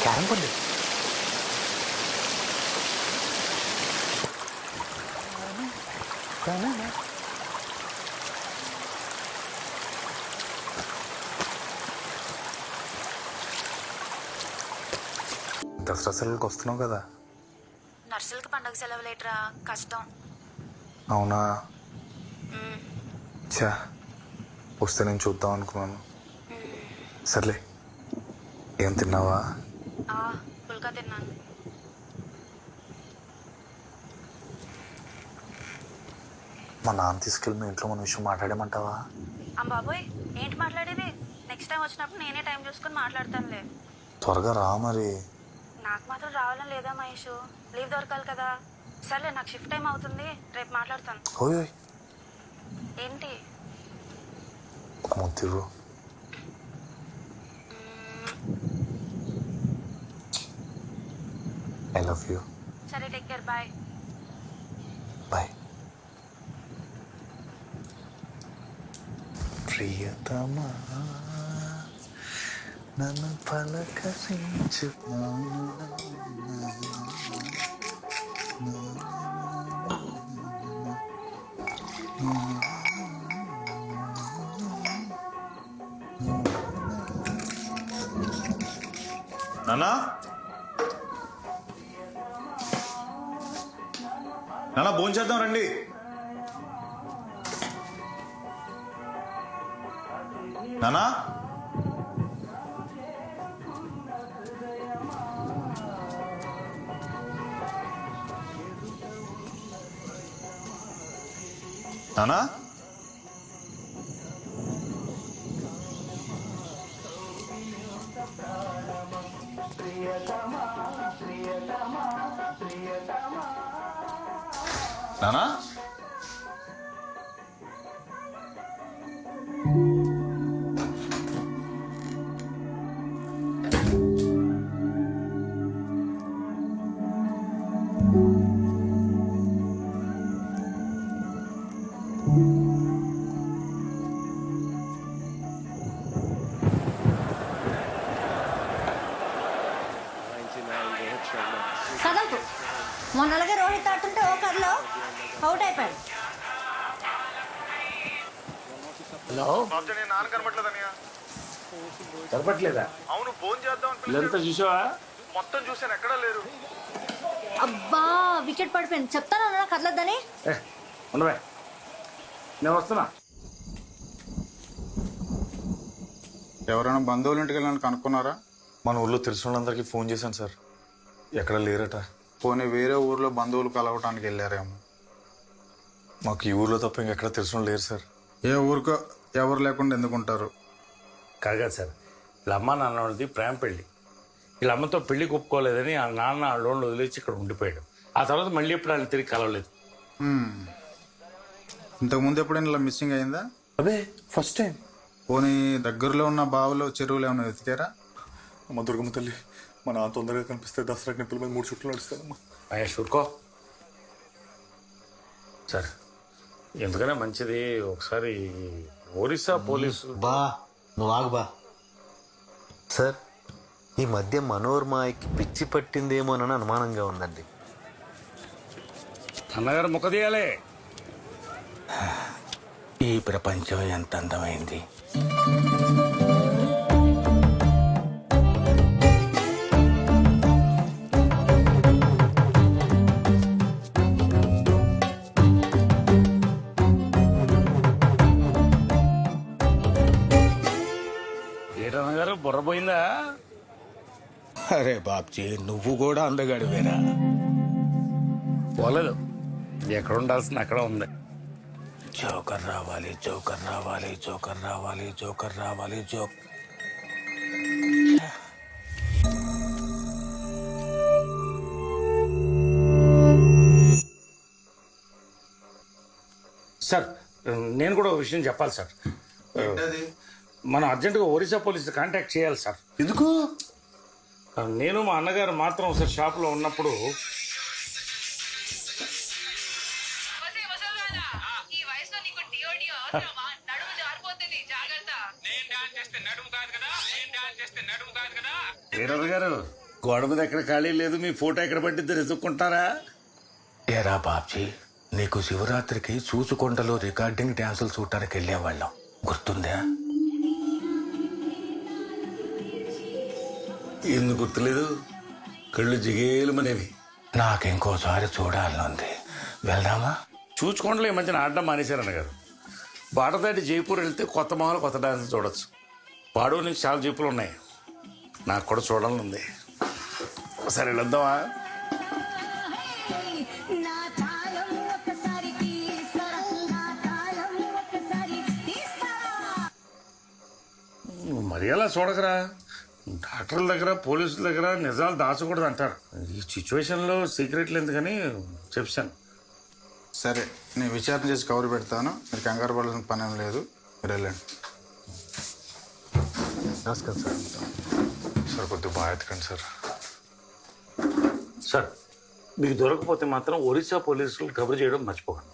Carrom పండు దసరా సెలవులకు వస్తున్నావు కదా? నర్సులకి పండగ సెలవులేట్రా, కష్టం. అవునా? చా, వస్తే నేను చూద్దాం అనుకున్నాను. సర్లే, ఏం తిన్నావా? పుల్కా తిన్నాను. మా నాన్న తీసుకెళ్ళి మీ ఇంట్లో మన విషయం మాట్లాడేమంటావా? బాబోయ్, ఏంటి మాట్లాడేది? నెక్స్ట్ టైం వచ్చినప్పుడు నేనే టైం చూసుకొని మాట్లాడతానులే. త్వరగా రా మరి. నాకు మాత్రం రావాలని లేదా మహేష్, లీవ్ దొరకాలి కదా. సర్లే, నాకు షిఫ్ట్ టైం అవుతుంది, రేపు మాట్లాడతాను. ఓయ్ ఏంటి? ముద్దు. I love you. సరే, టేక్ కేర్, బాయ్. బాయ్. ప్రియతమా నన్ను పలకరించు. నానా నానా భోంచేద్దాం రండి. నానా నానా నానా కదలకు మొన్నలాగే రోహిత్ ఆడుతుంటే ఓ కర్లో అవుట్ అయిపోయాడు. హలో, నాన్న కనబట్లేదన్నయ్య. కనపట్లేదా? అవును, ఫోన్ చేద్దాం. ఇదంతా చూసావా? మొత్తం చూసాను, ఎక్కడా లేరు. అబ్బా, వికెట్ పడిపోయింది. చెప్తాను కదలొద్దని. ఉండవే, నేను వస్తున్నా. ఎవరైనా బంధువుల ఇంటికి వెళ్ళాలని కనుక్కున్నారా? మన ఊర్లో తెలిసిన వాళ్ళందరికీ ఫోన్ చేశాను సార్, ఎక్కడ లేరట. పోనీ వేరే ఊర్లో బంధువులు కలవటానికి వెళ్ళారేమో. మాకు ఈ ఊర్లో తప్ప ఇంకెక్కడ తెలిసిన లేరు సార్. ఏ ఊరికో ఎవరు లేకుండా ఎందుకుంటారు? కాగా సార్, వీళ్ళ అమ్మ నాన్న వాళ్ళది ప్రేమ పెళ్ళి. వీళ్ళ అమ్మతో పెళ్లి ఒప్పుకోలేదని ఆ నాన్న ఆ లోన్లు వదిలేసి ఇక్కడ ఉండిపోయాడు. ఆ తర్వాత మళ్ళీ ఎప్పుడు ఆయన తిరిగి కలవలేదు. ఇంతకుముందు ఎప్పుడైనా ఇలా మిస్సింగ్ అయిందా? అదే ఫస్ట్ టైం. పోనీ దగ్గరలో ఉన్న బావులు చెరువులు ఏమైనా వెతికారా? అమ్మ దుర్గమ్మ తల్లి, మా నాన్న తొందరగా కనిపిస్తే దసరా నిప్పుల మీద 3 చుట్లు నడుస్తానమ్మా. మహేష్ ఊరుకో సార్, ఎందుకనే మంచిది ఒకసారి ఒరిస్సా పోలీసు. బా నువ్వు ఆగు బా. సార్, ఈ మధ్య మనోర్మాయికి పిచ్చి పట్టిందేమోనని అనుమానంగా ఉందండి. అన్నగారు ముఖ తీయాలే. ఈ ప్రపంచం ఎంత అందమైంది. ఏటన్నగారు బుర్ర పోయిందా? అరే బాబ్జీ, నువ్వు కూడా అందగాడివేరా. పోలేదు, ఎక్కడ ఉండాల్సింది అక్కడ ఉంది. జోకర్ రావాలి, జోకర్ రావాలి, జోకర్ రావాలి, జోకర్ రావాలి, సార్, నేను కూడా ఒక విషయం చెప్పాలి సార్. మనం అర్జెంటుగా ఒరిస్సా పోలీసు కాంటాక్ట్ చేయాలి సార్. ఎందుకు? నేను మా అన్నగారు మాత్రం ఒకసారి షాప్లో ఉన్నప్పుడు లీడర్ గారు గోడ మీద ఎక్కడ ఖాళీ లేదు, మీ ఫోటో ఎక్కడ పట్టిద్దని ఎత్తుక్కుంటారా? ఏరా బాబ్జీ, నీకు శివరాత్రికి చూసుకొండలో రికార్డింగ్ డ్యాన్సులు చూడటానికి వెళ్ళేవాళ్ళం, గుర్తుందా? ఎందుకు గుర్తులేదు? కళ్ళు జిగేలుమనేవి. నాకింకోసారి చూడాలనుంది, వెళ్దామా? చూచుకోండలో ఈ మధ్యన ఆడడం మానేశారు అన్నగారు. బాట దాటి జైపూర్ వెళ్తే కొత్త మొహాలు కొత్త డాన్స్ చూడొచ్చు. పాడూరు నుంచి చాలా జీపులు ఉన్నాయి, నాకు కూడా చూడాలని ఉంది. సరే వెళ్దామా? మరి అలా చూడకరా, డాక్టర్ల దగ్గర పోలీసుల దగ్గర నిజాలు దాచకూడదు అంటారు. ఈ సిచ్యువేషన్లో సీక్రెట్లు ఎందుకని చెప్పాను. సరే, నేను విచారణ చేసి కవర్ పెడతాను. మీరు కంగారు పడాల్సిన పని ఏం లేదు, మీరు వెళ్ళండి. నమస్కారం సార్. సార్ కొద్దిగా బాగా ఎత్తకండి సార్. సార్, మీకు దొరకకపోతే మాత్రం ఒరిస్సా పోలీసులు కబర్ చేయడం మర్చిపోకండి.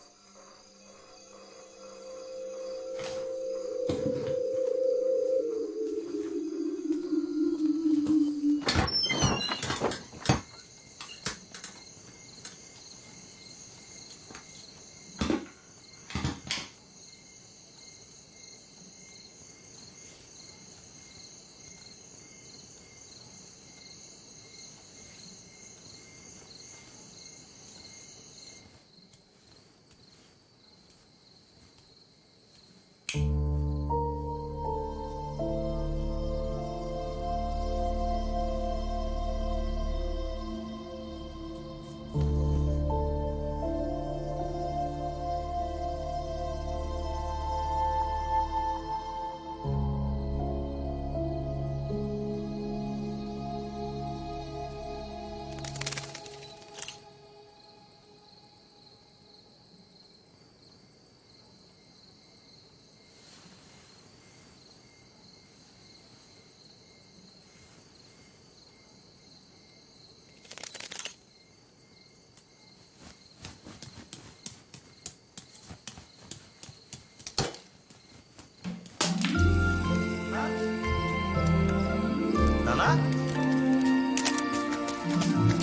నానా,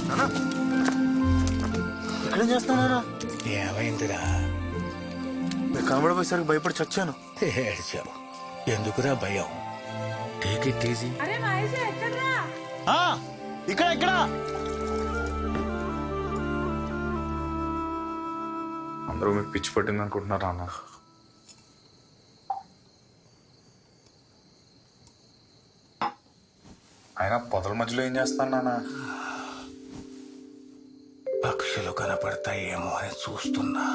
నానా, ఇక్కడేం చేస్తున్నారా? ఏమైందిరా? మీరు కనబడిపోయేసరికి భయపడి చచ్చాను. ఏడ్చావు ఎందుకురా? భయం. Take it easy. ఇక్కడ ఎక్కడ? అందరూ మీకు పిచ్చి పట్టింది అనుకుంటున్నారా అన్న? ఆయన పొదల మధ్యలో ఏం చేస్తాను నాన్న? పక్షులు కనపడతాయేమో అని చూస్తున్నా.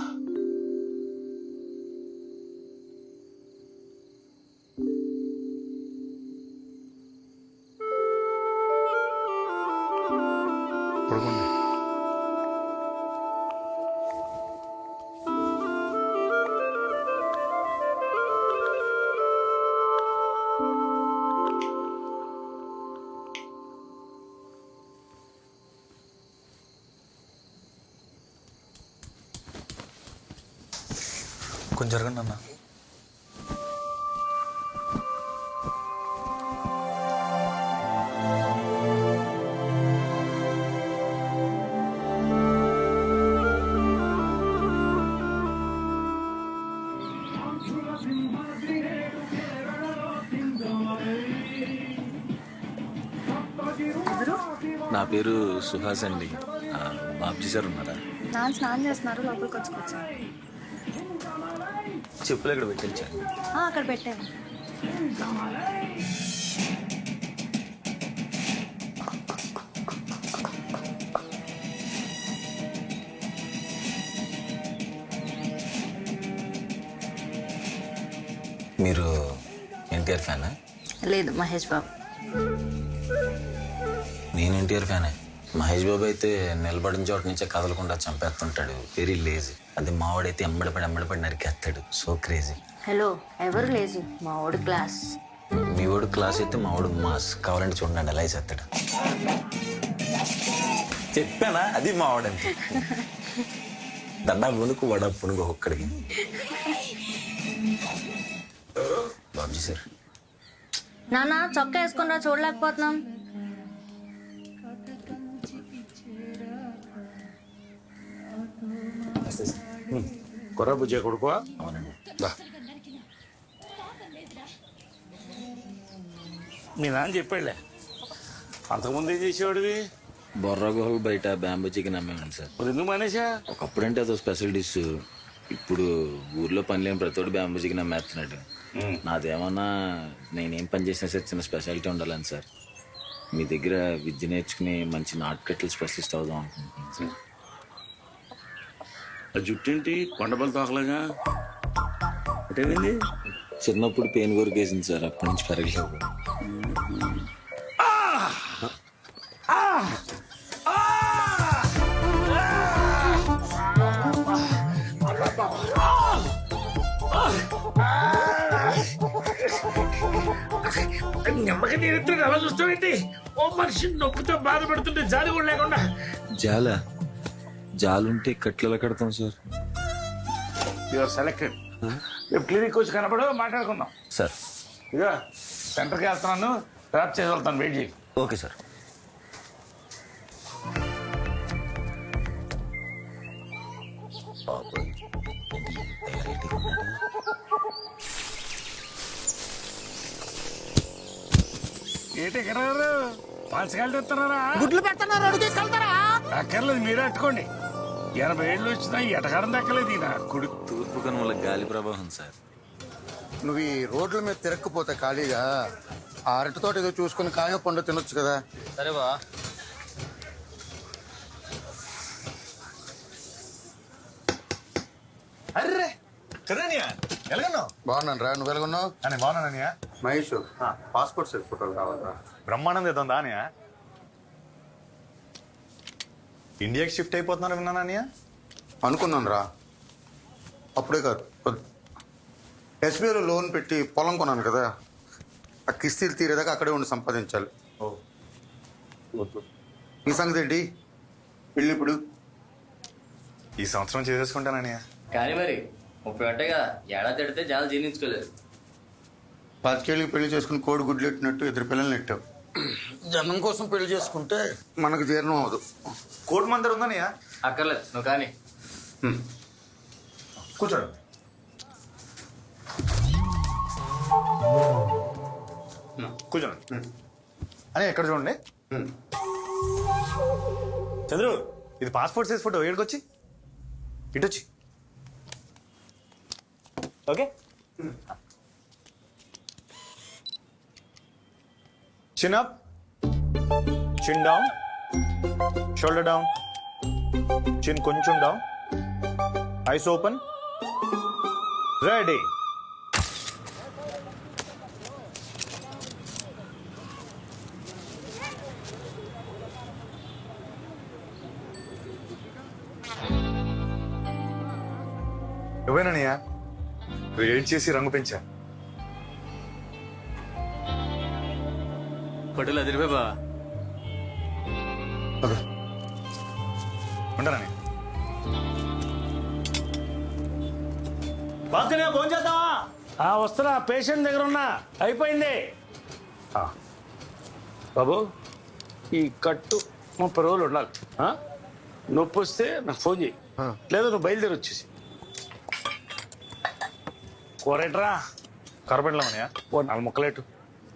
పడుకోండి. కొంచెం జరగండి అన్న. నా పేరు సుహాస్ అండి. బాబ్జీ సార్ ఉన్నారా? నాన్న స్నానం చేస్తున్నారు, లోపలికి వచ్చుకోవచ్చు. చెప్పులు ఎక్కడ పెట్టించాను? అక్కడ పెట్టాను. మీరు ఎన్టీఆర్ ఫ్యానా? లేదు, మహేష్ బాబు. నేను ఎన్టీఆర్ ఫ్యానే. మహేష్ బాబు అయితే నిలబడిన చోట నుంచే కదలకుండా చంపేస్తుంటాడు, వెరీ లేజీ. అది మావాడైతే ఎమ్మడిపడి నరికేస్తాడు, సో క్రేజీ. హలో, ఎవరు లేజీ? మా ఓడి క్లాస్. మీ వాడు క్లాస్ అయితే మా వాడు మాస్. కావాలంటే చూడండి ఎలా వేసేస్తాడు. చెప్పానా అది మా వాడంటే. దండా పునుకు వడ పునుకు ఒక్కడికి. బాబుజీ సార్. నాన్న చొక్కా వేసుకున్నా చూడలేకపోతున్నాం. కొర్ర బుజ్జే కొడుకో. అవునండి. మీ నాన్న చెప్పాడులే, అంతకుముందు ఏం చేసేవాడివి? బొర్రా గుహలు బయట బ్యాంబూ చికెన్ అమ్మేవాడిని సార్. మరి ఎందుకు మానేసా? ఒకప్పుడంటే అదో స్పెషల్ డిష్. ఇప్పుడు ఊర్లో పని లేని ప్రతోడు బ్యాంబూ చికెన్ అమ్మేస్తున్నాడు. నాదేమన్నా నేనేం పని చేసినా సార్ చిన్న స్పెషాలిటీ ఉండాలని సార్. మీ దగ్గర విద్య నేర్చుకుని మంచి నాటుకట్టలు స్పెషలిస్ట్ అవుదాం అనుకుంటున్నాను సార్. ఆ జుట్టేంటి కొండపల్లి తోకలాగా అటేంది? చిన్నప్పుడు పెయిన్ కొరికేసింది సార్, అప్పటి నుంచి పెరగలేదు. నమ్మకం నేను అలా చూస్తావేంటి? ఓ మనిషి నొప్పితో బాధపడుతుంటే జాలి కూడా లేకుండా. జాలుంటే కట్లలో కడతాం సార్. Your selected. రేపు క్లినిక్ వచ్చి కనపడు, మాట్లాడుకుందాం. సార్ ఇక సెంటర్కి వెళ్తున్నాను, డ్రాప్ చేసి వెళ్తాను, వెయిట్ చేయి. Okay sir. ఏంటి ఎక్కడ పంచకాయలు తెస్తున్నారా? గుడ్లు పెడుతున్నారు, అడుగు తీసుకెళ్తారా? అక్కర్లేదు, మీరే అట్టుకోండి. 80 ఏళ్ళు వచ్చినా ఎటకారం దక్కలేదు ఈయన. కుడి తూర్పు కనుమల గాలి ప్రవాహం సార్. నువ్వు ఈ రోడ్ల మీద తిరక్కపోతే ఖాళీగా ఆ అరటితోట ఏదో చూసుకుని కాయ పండు తినొచ్చు కదా. సరే బా. అర్రే కదనియా ఎలాగన్నావు? బాగున్నాను రా, నువ్వు ఎలాగున్నావు? అని బాగున్నాననియా. మహేష్ పాస్పోర్ట్ సైజ్ ఫోటోలు కావాలరా. బ్రహ్మానందం ఏదో అనియా. ఇండియాకి షిఫ్ట్ అయిపోతున్నారు విన్నాననియా. అనుకున్నాను రా, అప్పుడే కాదు ఎస్బీఐలో లోన్ పెట్టి పొలం కొన్నాను కదా, ఆ కిస్తీలు తీరేదాకా అక్కడే ఉండి సంపాదించాలి. ఓ ఈ సంగతి ఏంటి? పెళ్ళి ఇప్పుడు? ఈ సంవత్సరం చేసేసుకుంటాననియా. కానీ మరి 30 ఉంటాయి కదా, ఏడాది తిడితే జనాలు జీర్ణించుకోలేదు. 10 ఏళ్ళకి పెళ్లి చేసుకుని కోడి గుడ్లు ఎట్టినట్టు 2 పిల్లల్ని నెట్టావు. జనం కోసం పెళ్లి చేసుకుంటే మనకు జీర్ణం అవ్వదు. కోటి మందరు ఉందనియా. అక్కర్లేదు, నువ్వు కానీ. కూర్చోడు. కూర్చోండి అని ఎక్కడ చూడండి. చంద్రు, ఇది పాస్పోర్ట్ సైజ్ ఫోటో. ఏడుకొచ్చి ఇటొచ్చి. Okay. Chin up, chin down, shoulder down, chin కొంచెం డౌన్, ఐస్ ఓపెన్, రెడీ. నువ్వేనయ్యా వెయిట్ చేసి రంగు పెంచా. ఫోటోలు అదిరిపోయి బా. ఉంటానని బాగా ఫోన్ చేద్దామా? వస్తున్నా, పేషెంట్ దగ్గర ఉన్నా, అయిపోయింది. బాబు, ఈ కట్టు 30 రోజులు ఉండాలి. నొప్పి వస్తే నాకు ఫోన్ చేయి, లేదా నువ్వు బయలుదేరి వచ్చేసి. కూరేట్రా? కరపెట్టలేమనియా. ఓ 4 ముక్కలేటు.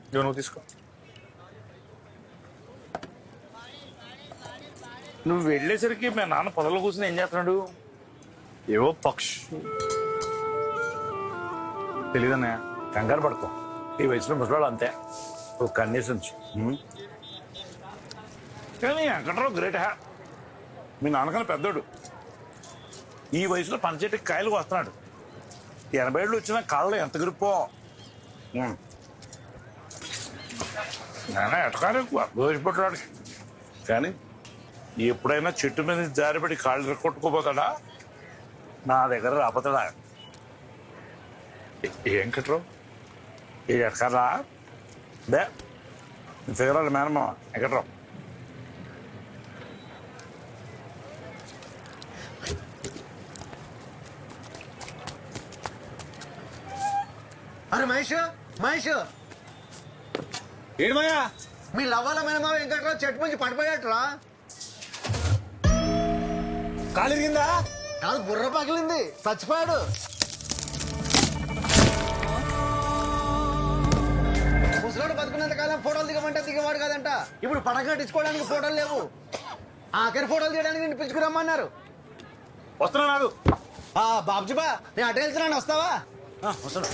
ఇదిగో నువ్వు తీసుకో. నువ్వు వెళ్ళేసరికి మా నాన్న పొదలో కూర్చుని ఏం చేస్తున్నాడు? ఏవో పక్షి తెలీదన్నయ్య. కంగారు పడతాం, ఈ వయసులో ముసలాడు అంతే, ఒక కన్నేసి. కానీ వెంకట్రావు గ్రేట్ హ్యా. మీ నాన్నకన్నా పెద్దోడు, ఈ వయసులో పంచెట్టుకి కాయలు వస్తున్నాడు. 80 ఏళ్ళు వచ్చినా కాళ్ళు ఎంత గ్రిప్పో. నాన్న ఎటకారు ఎక్కువ దోషపడ్డాడు. కానీ ఎప్పుడైనా చెట్టు మీద జారిపడి కాళ్ళు కొట్టుకోపోతాడా? నా దగ్గర రాపోతాడా? ఏం కట్టరావు? ఎక్కడా దే ఫిగరాలు మేనమ్మ ఎక్కడ్రా అరే మహేష్ మహేష్ ఏడుమయ్యా మీ లవ్వాల మేనమా వెంకట్రావు చెట్టు నుంచి పడిపోయాట్రా. కాలిరిగిందా? కాదు బుర్ర పగిలింది, చచ్చిపోయాడు. ముసలోడు బతుకున్నంత కాలం ఫోటోలు దిగమంటే దిగవాడు కాదంట. ఇప్పుడు పడక కట్టించుకోవడానికి ఫోటోలు లేవు. ఆఖరి ఫోటోలు తీయడానికి నేను పిలుచుకురమ్మన్నారు. వస్తున్నా నాకు. బాబ్జీ బా, నేను అటు వెళ్తున్నాను, వస్తావా? వస్తాడు.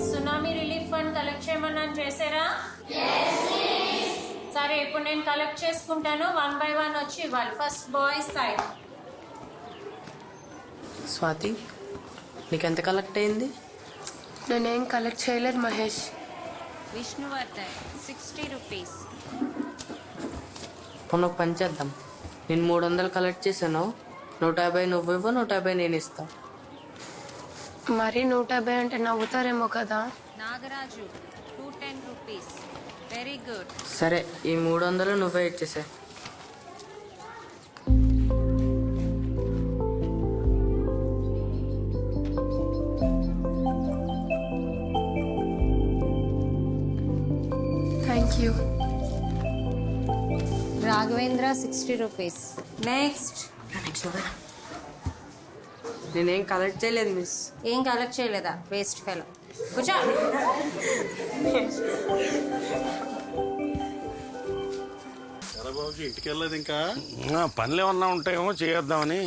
సునామీ రిలీఫ్ ఫండ్ కలెక్ట్ చేయమన్నాను, చేశారా? సరే, ఇప్పుడు నేను కలెక్ట్ చేసుకుంటాను. 1 by 1 వచ్చి ఇవ్వాలి. First boys side. స్వాతి, నీకెంత కలెక్ట్ అయింది? నేనేం కలెక్ట్ చేయలేదు మహేష్. విష్ణువర్ధన్ 60 రూపీస్. మొన్న ఒక పని చేద్దాం. నేను 300 కలెక్ట్ చేశాను. 150 నువ్వు ఇవ్వు, 150 నేను ఇస్తా. మరి 150 అంటే నవ్వుతారేమో కదా. నాగరాజు 210 రూపీస్. Very good. సరే, ఈ 300 నువ్వే ఇచ్చేసే. Thank you. Raghavendra 60 rupees. Next. నేనేం కలెక్ట్ చేయలేదు మిస్. ఏం కలెక్ట్ చేయలేదా? Waste fellow. కూర్చో. ఇంటికి వెళ్ళలేదు ఇంకా? పనులు ఏమన్నా ఉంటాయేమో చేద్దామని.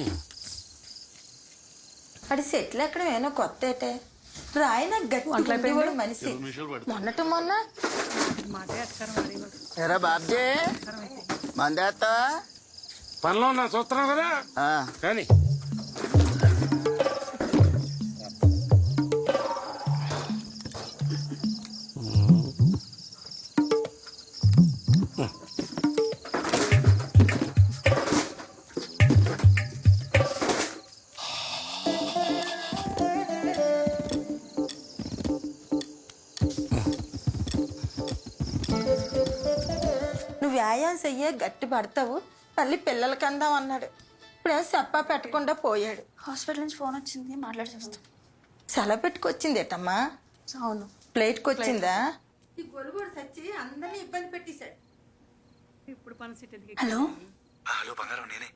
అది సెటిల్ ఎక్కడ ఏమో కొత్త ఏటే రాయన గట్టి మనిషి మొన్నటి మొన్న ఎరా బాబ్జీ మందేస్తా పనిలో ఉన్నా చూస్తున్నావు కదా కానీ. నువ్వు వ్యాయామం చెయ్యే గట్టి పడతావు, మళ్ళీ పిల్లలకి అందాం అన్నాడు. ఇప్పుడే చెప్పా పెట్టకుండా పోయాడు. హాస్పిటల్ నుంచి ఫోన్ వచ్చింది, మాట్లాడి వస్తాం. సెలవు పెట్టుకొచ్చింది ఏటమ్మా? అవును. ప్లేట్కి వచ్చిందా? ఈ గొలుగుడు సచ్చి అందరినీ ఇబ్బంది పెట్టేశాడు. హలో హలో బంగారం, నేనే.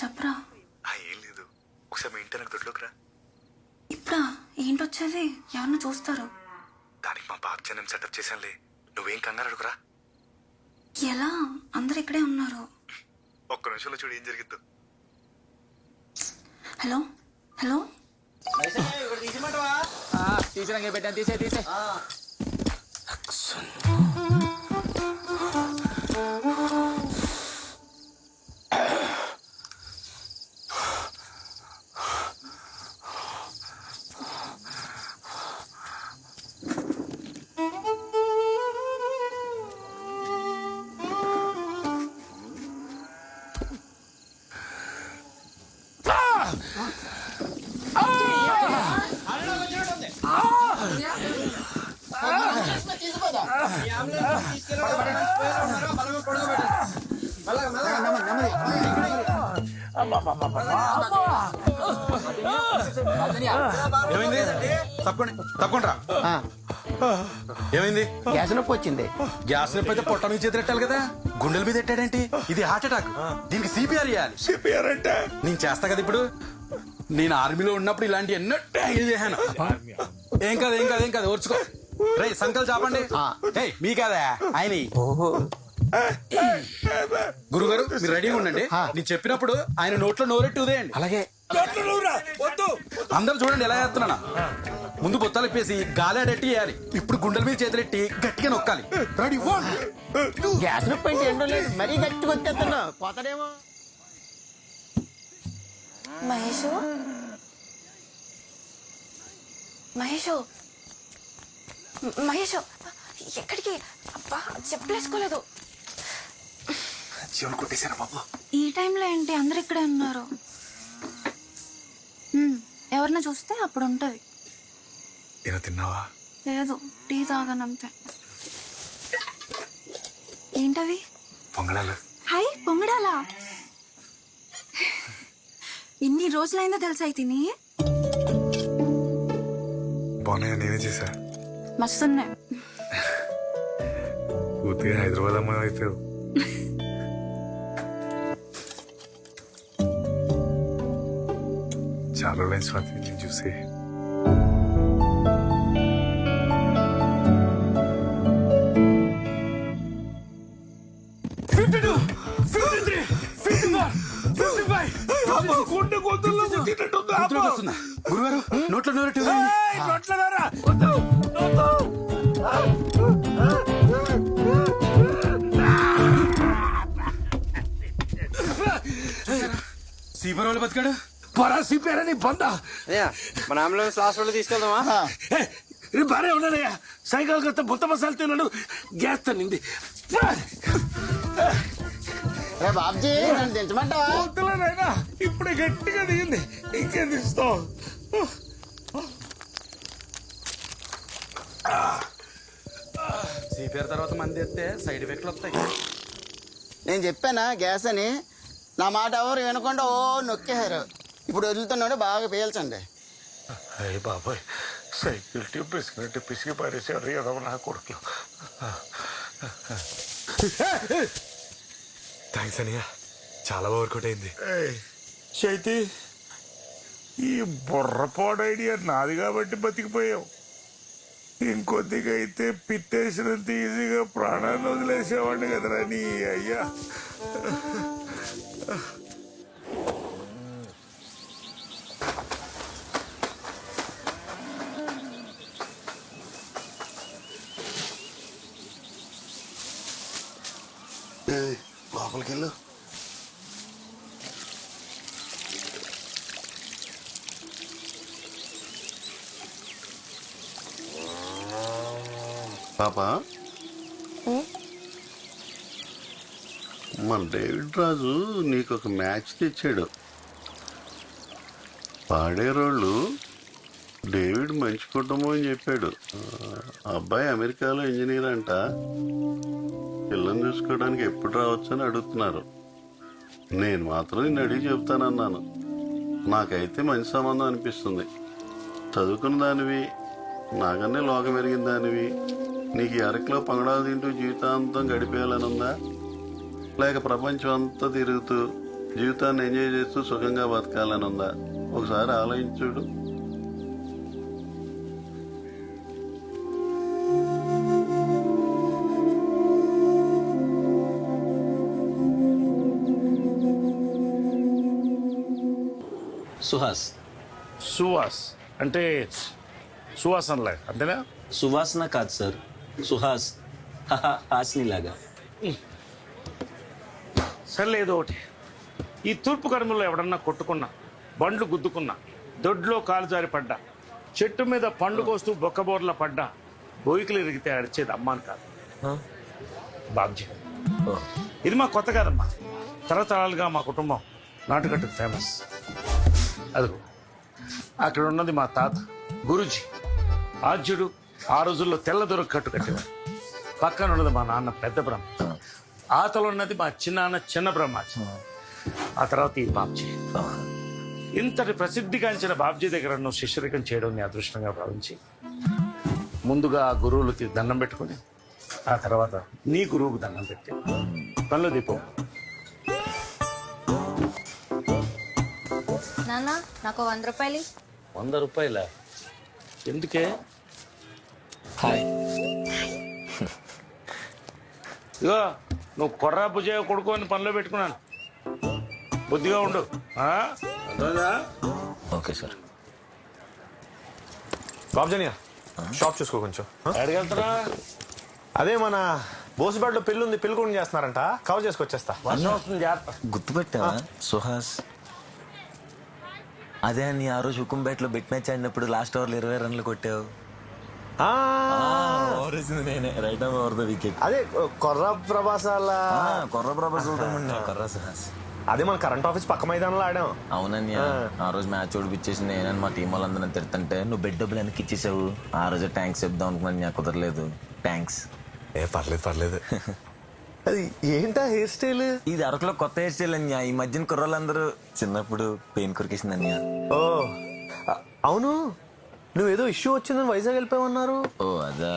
చెప్పరా. ఏం లేదు, ఒకసారి మీ ఇంటి నాకు దొడ్లోకి రా. ఇప్పుడా? ఏంటొచ్చేది? ఎవరిని చూస్తారు? దానికి మా బాబ్జీ నేను సెటప్ చేశానులే, నువ్వేం కంగారు అడుగురా. ఎలా? అందరు ఇక్కడే ఉన్నారు. ఒక్క నిమిషంలో చూడు ఏం జరిగిద్దు. Hello hello. తీసినాక పెట్టాను, తీసే తీసే. ఏమైంది? తప్పకుండా ఏమైంది? గ్యాస్ నొప్పి వచ్చింది. గ్యాస్ నొప్పి అయితే పొట్ట మీద చేతులెట్టాలి కదా, గుండెల మీద ఎట్టాడేంటి? ఇది హార్ట్ అటాక్. దీనికి సిపిఆర్ చేయాలి. సిపిఆర్ అంటే నేను చేస్తా కదా. ఇప్పుడు నేను ఆర్మీలో ఉన్నప్పుడు ఇలాంటి ఎన్నో ట్యాగిల్ చేశాను. ఏం కాదు ఏం కాదు ఏం కాదు, ఓర్చుకో. రే సంకల్ చాపండి. మీ కాదా ఆయన. గురుగారు మీరు రెడీగా ఉండండి. నేను చెప్పినప్పుడు ఆయన నోట్లో నోరెట్టి ఉదేయండి. అలాగే. అందరూ చూడండి ఎలా చేస్తున్నానా. ముందు బొత్తాలు ఇప్పేసి గాలాడెట్టి చేయాలి. ఇప్పుడు గుండెల మీద చేతులెట్టి గట్టిగా నొక్కాలి. రెడీ? గ్యాస్ నొప్పి అంటే ఏంటో లేదు, మరీ గట్టిగా వచ్చేస్తున్నా పోతాడేమో. మహేషు మహేషు మహేషు ఎక్కడికి? అబ్బా చెప్పలేసుకోలేదు. జీవన్ కొట్టేశారా బాబు? ఈ టైంలో ఏంటి? అందరు ఇక్కడే ఉన్నారు. ఎవరిని చూస్తే అప్పుడు ఉంటది. ఏదో తిన్నావా? లేదు, టీ తాగనంతే. ఏంటవి? పొంగడాలు. హాయ్, పొంగడాలా? ఇన్ని రోజులైందో తెలుసా తిని? బాగున్నాయా? నేనే చేశా. మస్తున్నాయి. పూర్తిగా హైదరాబాద్ అమ్మాయి అయిపోయావు. చాలా రోజులైన స్వాతి నేను చూసి. గురుగారు నోట్లో నోరటి సీపరోళ్ళు బతికాడు. పరాసి పేరని బందా మన అంబులెన్స్ హాస్పిటల్ తీసుకెళ్దామా? బానే ఉన్నాడయ్యా. సైకిల్ కొత్త బుత్త మసాలు తిన్నాడు. గ్యాస్ తన్నింది. బాబ్జీ నన్ను దించమంటావా? వద్దులేనైనా, ఇప్పుడే గట్టిగా దిగింది. ఇంకేం దిస్తావు? సిపిఆర్ తర్వాత మంది ఎత్తే సైడ్ ఎఫెక్ట్లు వస్తాయి. నేను చెప్పానా గ్యాస్ అని? నా మాట ఎవరు వినకుండా ఓ నొక్కేశారు. ఇప్పుడు వదులుతున్నాడు, బాగా పీల్చండి. అయ్యి బాబాయ్, సైకిల్ ట్యూబ్ పిసికినట్టు పిసికి పారేసాడు ఏదో నా కొడుకులు. థ్యాంక్స్ అనియా, చాలా బాగా వర్కౌట్ అయింది. చైతి, ఈ బుర్రపాడు ఐడియా నాది కాబట్టి బతికిపోయావు. ఇంకొద్దిగా అయితే పిట్టేసినంత ఈజీగా ప్రాణాన్ని వదిలేసేవాడిని కదరా నీ అయ్యా. లోపలికి వెళ్ళు. పాప, మన డేవిడ్ రాజు నీకు ఒక మ్యాచ్ తెచ్చాడు. పాడేరోళ్ళు డేవిడ్ మంచి కుటుంబం అని చెప్పాడు. అబ్బాయి అమెరికాలో ఇంజనీర్ అంట. పిల్లని చూసుకోవడానికి ఎప్పుడు రావచ్చు అని అడుగుతున్నారు. నేను మాత్రం నిన్ను అడిగి చెప్తానన్నాను. నాకైతే మంచి సంబంధం అనిపిస్తుంది. చదువుకున్న దానివి, నాకన్నీ లోకం ఎరిగిన దానివి. నీకు ఈ అరకులో పొంగడాలు తింటూ జీవితాంతం గడిపేయాలని ఉందా, లేక ప్రపంచం అంతా తిరుగుతూ జీవితాన్ని ఎంజాయ్ చేస్తూ సుఖంగా బతకాలని ఉందా? ఒకసారి ఆలోచించుడు. సుహాస్. సువాస్ అంటే సువాసనలే అంతేనా? సువాసన కాదు సార్, సుహాస్. హాస్నిలాగా. సర్లేదు ఒకటి, ఈ తూర్పు కనుమలో ఎవడన్నా కొట్టుకున్నా, బండ్లు గుద్దుకున్నా, దొడ్లో కాలు జారి పడ్డా, చెట్టు మీద పండు కోస్తూ బొక్కబోర్ల పడ్డా, బోయికలు ఇరిగితే అడిచేది అమ్మాని కాదు, బాబ్జీ. ఇది మా కొత్త కాదమ్మా. తరతరాలుగా మా కుటుంబం నాటుకట్టుకు ఫేమస్. అదిగో అక్కడ ఉన్నది మా తాత గురూజీ, ఆద్యుడు. ఆ రోజుల్లో తెల్ల దొరకు కట్టు కట్టేవాడు. పక్కన ఉన్నది మా నాన్న పెద్ద బ్రహ్మ. ఆతలు ఉన్నది మా చిన్నాన్న చిన్న బ్రహ్మాజీ. ఆ తర్వాత ఈ బాబ్జీ. ఇంతటి ప్రసిద్ధిగాంచిన బాబ్జీ దగ్గర నువ్వు శిష్యరికం చేయడం నీ అదృష్టంగా భావించి ముందుగా ఆ గురువులకి దండం పెట్టుకుని ఆ తర్వాత నీ గురువుకు దండం పెట్టి పనులు దీపం. నాన్న నాకు 100 రూపాయలు. 100 రూపాయల? ఎందుకే? హాయ్. ఇగో నువ్వు కొర్రా భుజయ్య కొడుకు అని పనిలో పెట్టుకున్నాను. బుద్ధిగా ఉండు. Okay sir. బాబ్జనియా, షాప్ చూసుకో కొంచెం. ఎక్కడికెళ్తారా? అదే మన బోసుబాడ్లో పెళ్ళి ఉంది, పెళ్ళి కూడా చేస్తున్నారంట. కవర్ చేసుకొచ్చేస్తా. వర్షం వస్తుంది, జాగ్రత్త. గుర్తుపెట్టావా సుహాస్? అదే నీ ఆ రోజు హుకుంపేటలో బిట్ మ్యాచ్ ఆడినప్పుడు లాస్ట్ ఓవర్లో 20 రన్లు కొట్టావు. ఓరేసింది నేనే రైట్ ఓవర్ ద వికెట్. అదే కొర్ర ప్రభాసాల కొర్ర ప్రభాస్ కొర్ర సుహాస్. అదే మన కరెంట్ ఆఫీస్ పక్క మైదానంలో ఆడాం. అవునన్య, ఆ రోజు మ్యాచ్ ఓడిపించేసి నేనని మా టీం వాళ్ళందరినీ తిడుతుంటే నువ్వు బెడ్ డబ్బులు వెనక్కి ఇచ్చేసావు. ఆ రోజు థ్యాంక్స్ చెప్దాం అనుకున్నాను, నాకు కుదరలేదు. థ్యాంక్స్. పర్లేదు అది ఏంటా హెయిర్ స్టైల్? ఇది అరకులో కొత్త హెయిర్ స్టైల్ అన్య. ఈ మధ్యన కుర్రోళ్ళందరూ చిన్నప్పుడు పెయిన్ కొరికేసింది అన్య. ఓ అవును, నువ్వేదో ఇష్యూ వచ్చిందని వైజాగ్ వెళ్ళిపోయామన్నారు. ఓ అదా,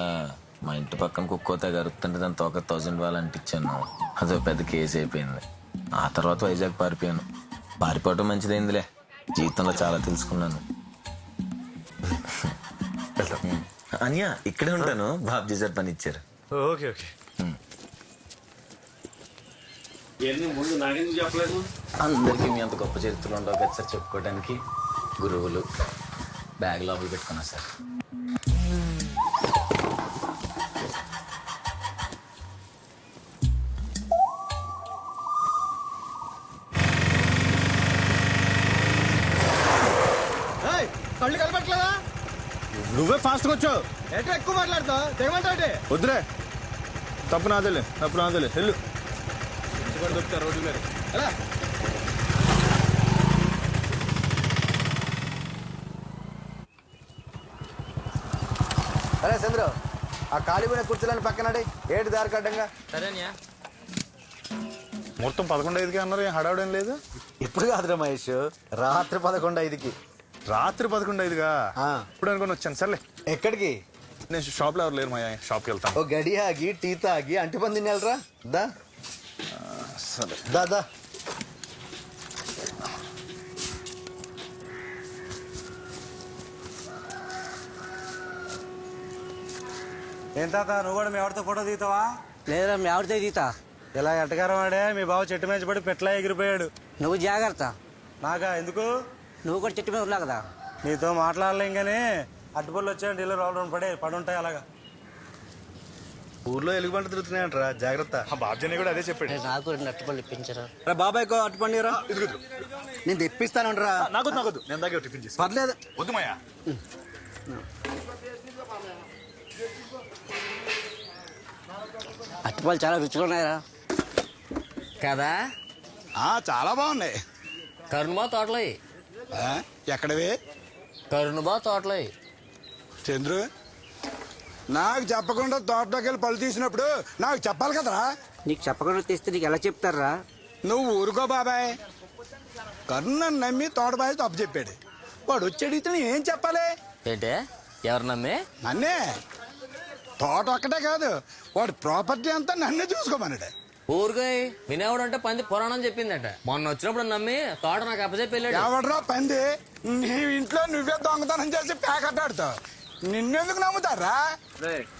మా ఇంటి పక్కన కుక్కోతే గరుతుంటే దాని తోక 1000 వాళ్ళు అంటించాను. అదో పెద్ద కేసు అయిపోయింది. ఆ తర్వాత వైజాగ్ పారిపోయాను. పారిపోవటం మంచిదైందిలే, జీవితంలో చాలా తెలుసుకున్నాను. అన్య ఇక్కడే ఉంటాను, బాబ్జీ సార్ పని ఇచ్చారు. ఓకే ముందు నాకెందుకు చెప్పలేదు? అందరికీ మీ అంత గొప్ప చరిత్రలు ఉండవు కదా సార్ చెప్పుకోవడానికి. గురువులు బ్యాగ్ లోపల పెట్టుకున్నా సార్. కళ్ళు కలపట్లేదా? నువ్వే ఫాస్ట్గా వచ్చావు. ఎట్లా ఎక్కువ మాట్లాడతావు? తెగమంటావు. వద్దురే, తప్పు నాదేలే వెళ్ళు. దొరుకుతారు రోడ్డు మీద. అరే చంద్ర, ఆ కాళీపోయిన కుర్చీలని పక్కనడి, ఏడు దారి కడ్డంగా. సరేన్యా. మొత్తం 11:05కి అన్నారు, ఏం హడావుడేం లేదు. ఇప్పుడు కాదురా మహేష్, రాత్రి 11:05కి. రాత్రి 11:05గా ఇప్పుడు అనుకుని వచ్చాను. సర్లే, ఎక్కడికి? నేను షాప్లో ఎవరు లేరు, మా షాప్కి వెళ్తాను. ఓ గడి ఆగి టీ తాగి అంటిపంది తినేళ్ళరా. దా సరే దా. ఏం తాత, నువ్వు కూడా మీ ఆవిడతో ఫోటో దిగుతావా? లేదా మీ ఆవిడతో దిగుతా. ఇలా ఎట్టగారం వాడే మీ బావ చెట్టు మీద పడి పెట్లా ఎగిరిపోయాడు. నువ్వు జాగ్రత్త. నాకా ఎందుకు? నువ్వు కూడా చెట్టు మీద ఉన్నా కదా. నీతో మాట్లాడలేం కానీ అట్టుపళ్ళు వచ్చాయంటే ఇల్లు రావడం పడి ఉంటాయి అలాగా. ఊర్లో ఎలుగుబంట తిరుగుతున్నాయంటరా, జాగ్రత్త. బాబ్జీ కూడా అదే చెప్పాడు. నాకు 2 అట్టుపళ్ళు ఇప్పించరా. బాబాయ్ అట్టుపండిరా. నేను తెప్పిస్తానురా. నాకొద్దు, నేను దగ్గర టిఫిన్ చేసి. పర్లేదు. వద్దు మాయా. అట్టుపళ్ళు చాలా రుచిగా ఉన్నాయరా. కదా చాలా బాగున్నాయి. కరుణబా తోటలో ఎక్కడవి? కరుణబా తోటలో చంద్రు, నాకు చెప్పకుండా తోటలోకి వెళ్ళి పళ్ళు తీసినప్పుడు నాకు చెప్పాలి కదరా. నీకు చెప్పకుండా తెస్తే నీకు ఎలా చెప్తారా? నువ్వు ఊరుకో బాబాయ్. కరుణను నమ్మి తోటబాయ్ తప్పు చెప్పాడు. వాడు వచ్చి అడిగితే ఏం చెప్పాలి? ఏంటే ఎవరు నమ్మి? నన్నే. తోట ఒక్కటే కాదు, వాడు ప్రాపర్టీ అంతా నన్నే చూసుకోమన్నాడు. ఊరుకోయ్, వినేవాడు అంటే పంది పురాణం చెప్పిందట. మొన్న వచ్చినప్పుడు నమ్మి తోట నాకు అప్పచెప్పి వెళ్ళాడు. ఎవడరా పంది? నీ ఇంట్లో నువ్వే దొంగతనం చేసి ప్యాకెట్టాడుతావు. నిన్నెందుకు నమ్ముతారా?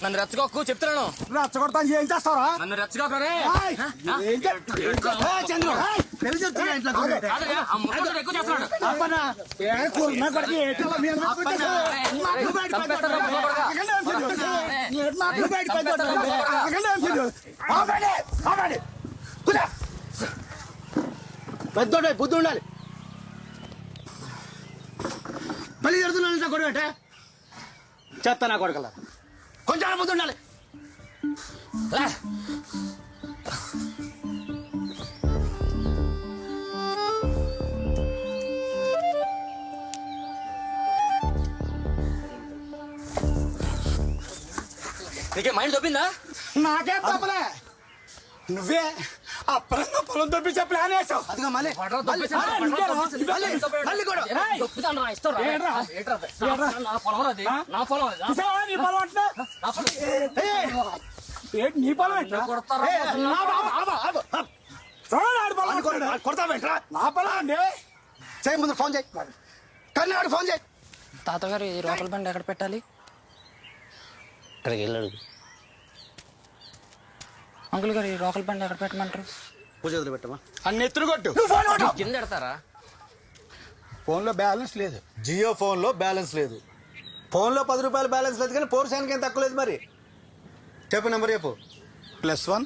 నన్ను రెచ్చగొక్కు చెప్తున్నాను. రెచ్చగొడతాను, ఏం చేస్తావరా? నన్ను రెచ్చగొక్కరే. పెద్దోడే బుద్ధి ఉండాలి. మళ్ళీ జరుగుతున్నా గొడవ చెప్తా. నా కొడుకల కొంచెం బుద్ధి ఉండాలి. నీకే మైండ్ దొబ్బిందా? నాకే తప్పలే, నువ్వే అప్పుడంగా పొలం దొప్పించే ప్లాన్ వేసావు. అదిగా మళ్ళీ నీ పొలం కొడతావేంట్రా? నా పొలం అండి. చేయి ముందు ఫోన్ చేయి, కన్నాడు ఫోన్ చేయి. తాతగారు ఈ రోకల బండి ఎక్కడ పెట్టాలి? అక్కడికి వెళ్ళాడు. అంకుల్ గారు ఈ రోకల బండి ఎక్కడ పెట్టమంటారు? పూజ వదిలిపెట్టమా, అన్ని ఎత్తులు కొట్టు. కింద పెడతారా? ఫోన్లో బ్యాలెన్స్ లేదు. జియో ఫోన్లో బ్యాలెన్స్ లేదు. ఫోన్లో 10 రూపాయలు బ్యాలెన్స్ లేదు కానీ పోర్షానికి ఏం తక్కువ లేదు. మరి చెప్పు నెంబర్ చెప్పు. +1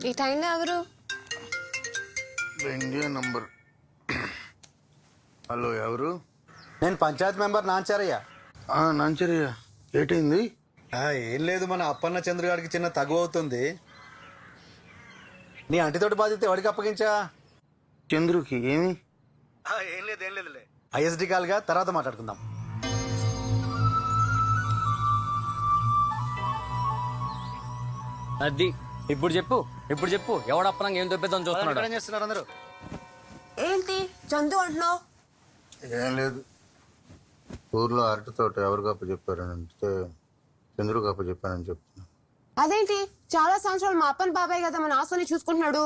ఈ టైంలో ఎవరు? India number. హలో, ఎవరు? నేను పంచాయత్ మెంబర్ నాంచారయ్య. నాంచరయ్య, ఏటైంది? ఏం లేదు, మన అప్పన్న చంద్రగాడికి చిన్న తగువ అవుతుంది. నీ అంటితోటి బాధ్యత ఎవరికి అప్పగించా? చంద్రుకి ఏమి? ఏం లేదులే. ఐఎస్డి కాల్గా తర్వాత మాట్లాడుకుందాం. అది ఇప్పుడు చెప్పు ఎవడప్పనంగా ఏం దొబ్బేద్దాం చూస్తున్నాడు? ఏం చేస్తున్నారు అందరూ? ఏంటి చందు అంటున్నావు? ఏం లేదు, ఊర్లో అరటి తోట ఎవరు గప్ప చెప్పారని అంటే చంద్రు గప్ప చెప్పానని చెప్తున్నా. అదేంటి చాలా సంవత్సరాలు మా అప్పని బాబాయ్ కదా మన ఆశని చూసుకుంటున్నాడు.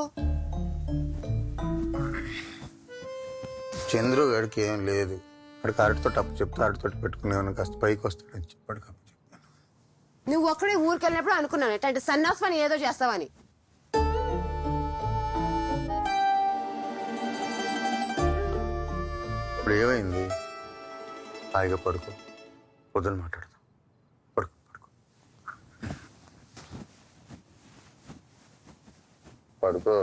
చంద్రు గడికి ఏం లేదు, అక్కడికి అరటితో అప్పు చెప్తే అరటితోటి పెట్టుకునే కాస్త పైకి వస్తాడని చెప్పాడు గప్ప చెప్పాను. నువ్వు ఒక్కడే ఊరికి వెళ్ళినప్పుడు అనుకున్నాను ఎట్లాంటి సన్నాస్ పని ఏదో చేస్తావని. ఇప్పుడు ఏమైంది? హాయిగా పడుకో, పొద్దున మాట్లాడదాం. పడుకో.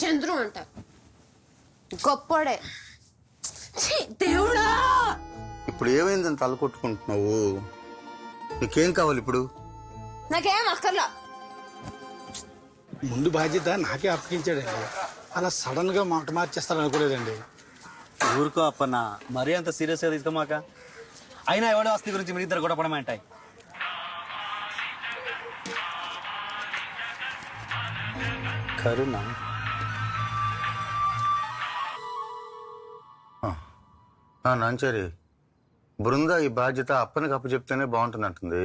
చంద్రు అంట గొప్పోడే. దేవుడా, ఇప్పుడు ఏమైందని తల కొట్టుకుంటున్నావు? నీకేం కావాలి ఇప్పుడు? నాకేం అక్కర్లా. ముందు బాధ్యత నాకే అప్పగించాడండి. అలా సడన్ గా మాట మార్చేస్తాడు అనుకోలేదండి. ఊరుకో అప్పన్న, మరీ అంత సీరియస్గా తీసుకోమాక. అయినా ఎవడో ఆస్తి గురించి మీరు ఇద్దరు గొడవపడమే అంటాయి. కరుణ నాంచారి, బృంద ఈ బాధ్యత అప్పనికి అప్పు చెప్తేనే బాగుంటుంది అంటుంది.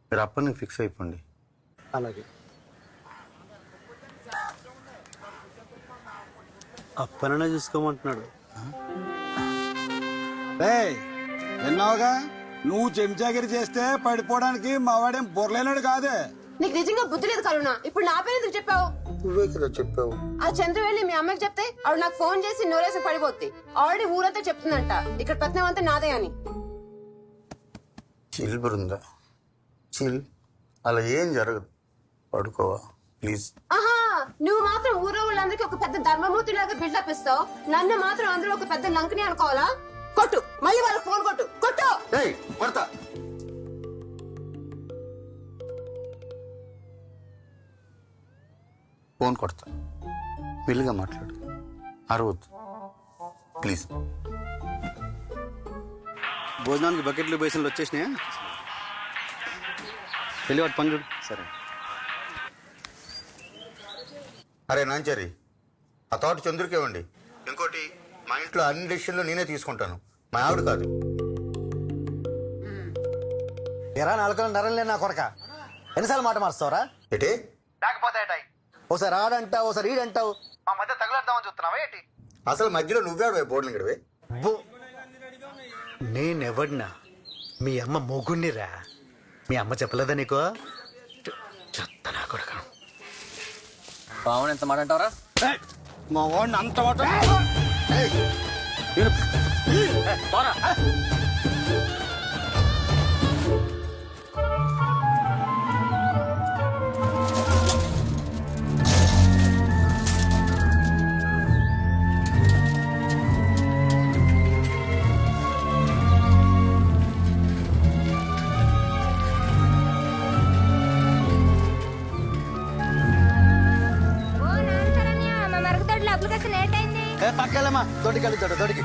మీరు అప్పనికి ఫిక్స్ అయిపోండి. అలాగే. అప్పననే చూసుకోమంటున్నాడు. విన్నావుగా, నువ్వు చెంచాగిరి చేస్తే పడిపోవడానికి మా వాడేం బొరలేనాడు కాదే. నీకు నిజంగా బుద్ధి లేదు కరుణ. ఇప్పుడు నా పేరు ఎందుకు చెప్పావు? నువ్వే కదా చెప్పావు. ఆ చంద్రు వెళ్ళి మీ అమ్మకి చెప్తే ఆవిడ నాకు ఫోన్ చేసి నోరేసి పడిపోద్ది. ఆల్రెడీ ఊరంతా చెప్తుందంట ఇక్కడ పత్నం అంతా నాదే అని. చిల్ బృంద, చిల్. అలా ఏం జరగదు, పడుకోవా ప్లీజ్. ఆహా, నువ్వు మాత్రం ఊరో వాళ్ళందరికీ ఒక పెద్ద ధర్మమూర్తి లాగా బిల్డప్ ఇస్తావు. నన్ను మాత్రం అందరూ ఒక పెద్ద లంకని అనుకోవాలా? కొట్టు, మళ్ళీ వాళ్ళకి ఫోన్ కొట్టు. కొడతా. ఫోన్ కొడతా, మెల్లిగా మాట్లాడు, అరవద్దు ప్లీజ్. భోజనానికి బకెట్లు బేసిన్లు వచ్చేసినాయా? వెళ్ళి వాటి పని చూడు. సరే. అరే నాంచారి, ఆ తోట చంద్రుకి ఇవ్వండి. ఇంకోటి, మా ఇంట్లో అన్ని డిసిషన్లు నేనే తీసుకుంటాను, మా ఆవిడ కాదు. ఎరా నాలుగు నరం లేని నా కొరక, ఎన్నిసార్లు మాట మారుస్తావరా? ఏంటి? లేకపోతే ఓసారి ఆడంటావు, ఓసారి ఈడంటావు. మా మధ్య తగులుద్దామని చూస్తున్నావా ఏంటి? అసలు మధ్యలో నువ్వే బోర్డులు గడివే. నేనెవడినా? మీ అమ్మ మొగుణ్ణిరా. మీ అమ్మ చెప్పలేదా నీకో? చెత్త నా కొడుకు. బావని ఎంత మాట అంటావరా? మా వాడిని అంత మాట. పక్కలేమా, తోటికి వెళ్తాడు. తోటికి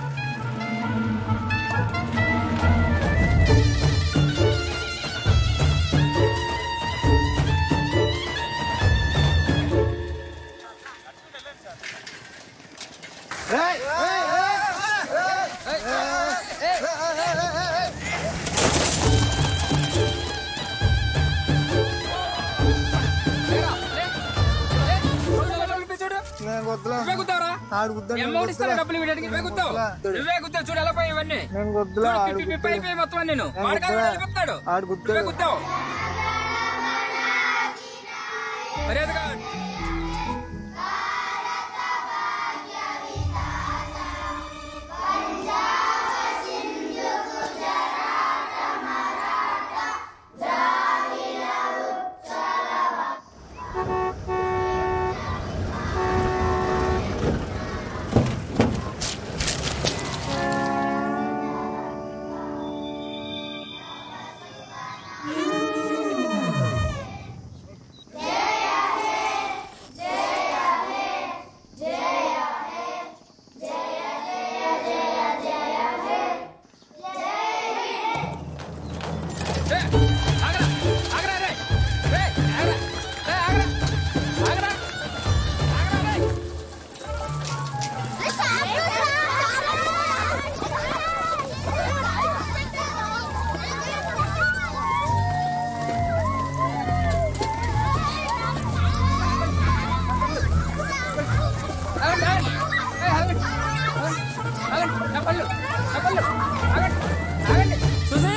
చూసి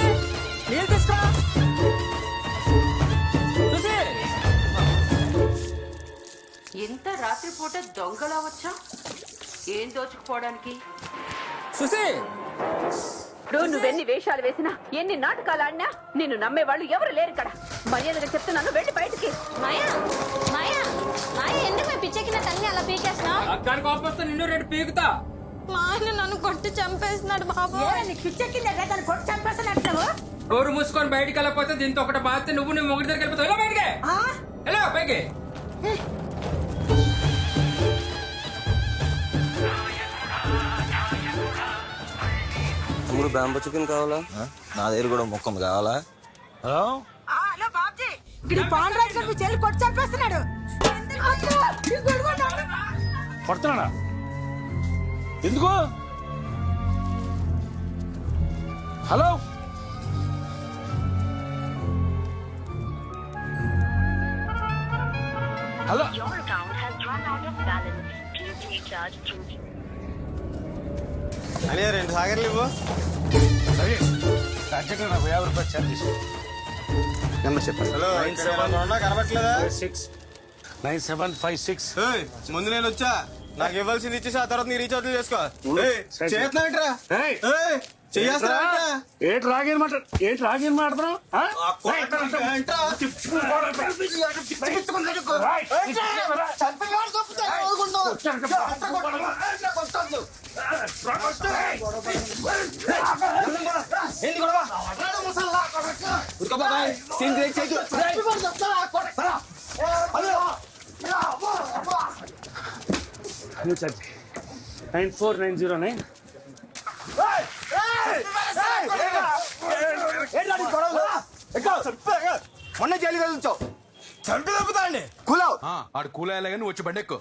నీళ్ళు తీసుకో చూసి ఎంత రాత్రిపూట దొంగలా వచ్చా ఏం దోచుకుపోవడానికి? చూసి ఇప్పుడు నువ్వెన్ని వేషాలు వేసినా ఎన్ని నాటకాలు ఆడినా నిన్ను నమ్మేవాళ్ళు ఎవరు లేరు ఇక్కడ. మర్యాదగా చెప్తున్నాను, వెళ్ళి బయటికి. మాయా మాయా మాయా ఎందుకు మీ పిచ్చెక్కిన తల్లి అలా పీకేస్తున్నావు? అక్కడి కోపం వస్తే నిన్ను రెండు పీకుతా. మా ఆయన నన్ను కొట్టి చంపేస్తున్నాడు బాబు. పిచ్చెక్కిందే కొట్టి చంపేస్తున్నట్టు డోరు మూసుకొని బయటికి వెళ్ళకపోతే దీంతో ఒకటి బాధ్యత నువ్వు నీ మొగుడి దగ్గర వెళ్ళిపోతావు. ఎలా బయటికి ఎలా పైకి మూడు బ్యాంబో చికెన్ కావాలా? నా దగ్గర కూడా ముక్కం కావాలా? హలో హలో బాబ్జీ, ఇక్కడ పాండరాజు గారు మీ చెల్లి కొట్టి చంపేస్తున్నాడు. కొడుతున్నాడా? ఎందుకు? హలో హలో అని 2 సాగర్లు ఇవ్వు. సరే అర్జెంట్గా నాకు 50 రూపాయలు ఛార్జ్ తీసుకో. నెంబర్ చెప్పండి. హలో, కనబట్లేదా? 9756. ముందు నేను వచ్చా, నాకు ఇవ్వాల్సింది ఇచ్చేసి ఆ తర్వాత నీ రీఛార్జ్ చేసుకో. చేస్తున్నాంట్రా, చేస్తారా? ఏంటి రాగేం మాట్లాడుతున్నావు? Hello sir, 94909. మొన్న జైలు కలుగుతావు, చంపి తప్పుతా అండి. కూలావు ఆడు కూలయ్యలాగా నువ్వు వచ్చి బండి ఎక్కు.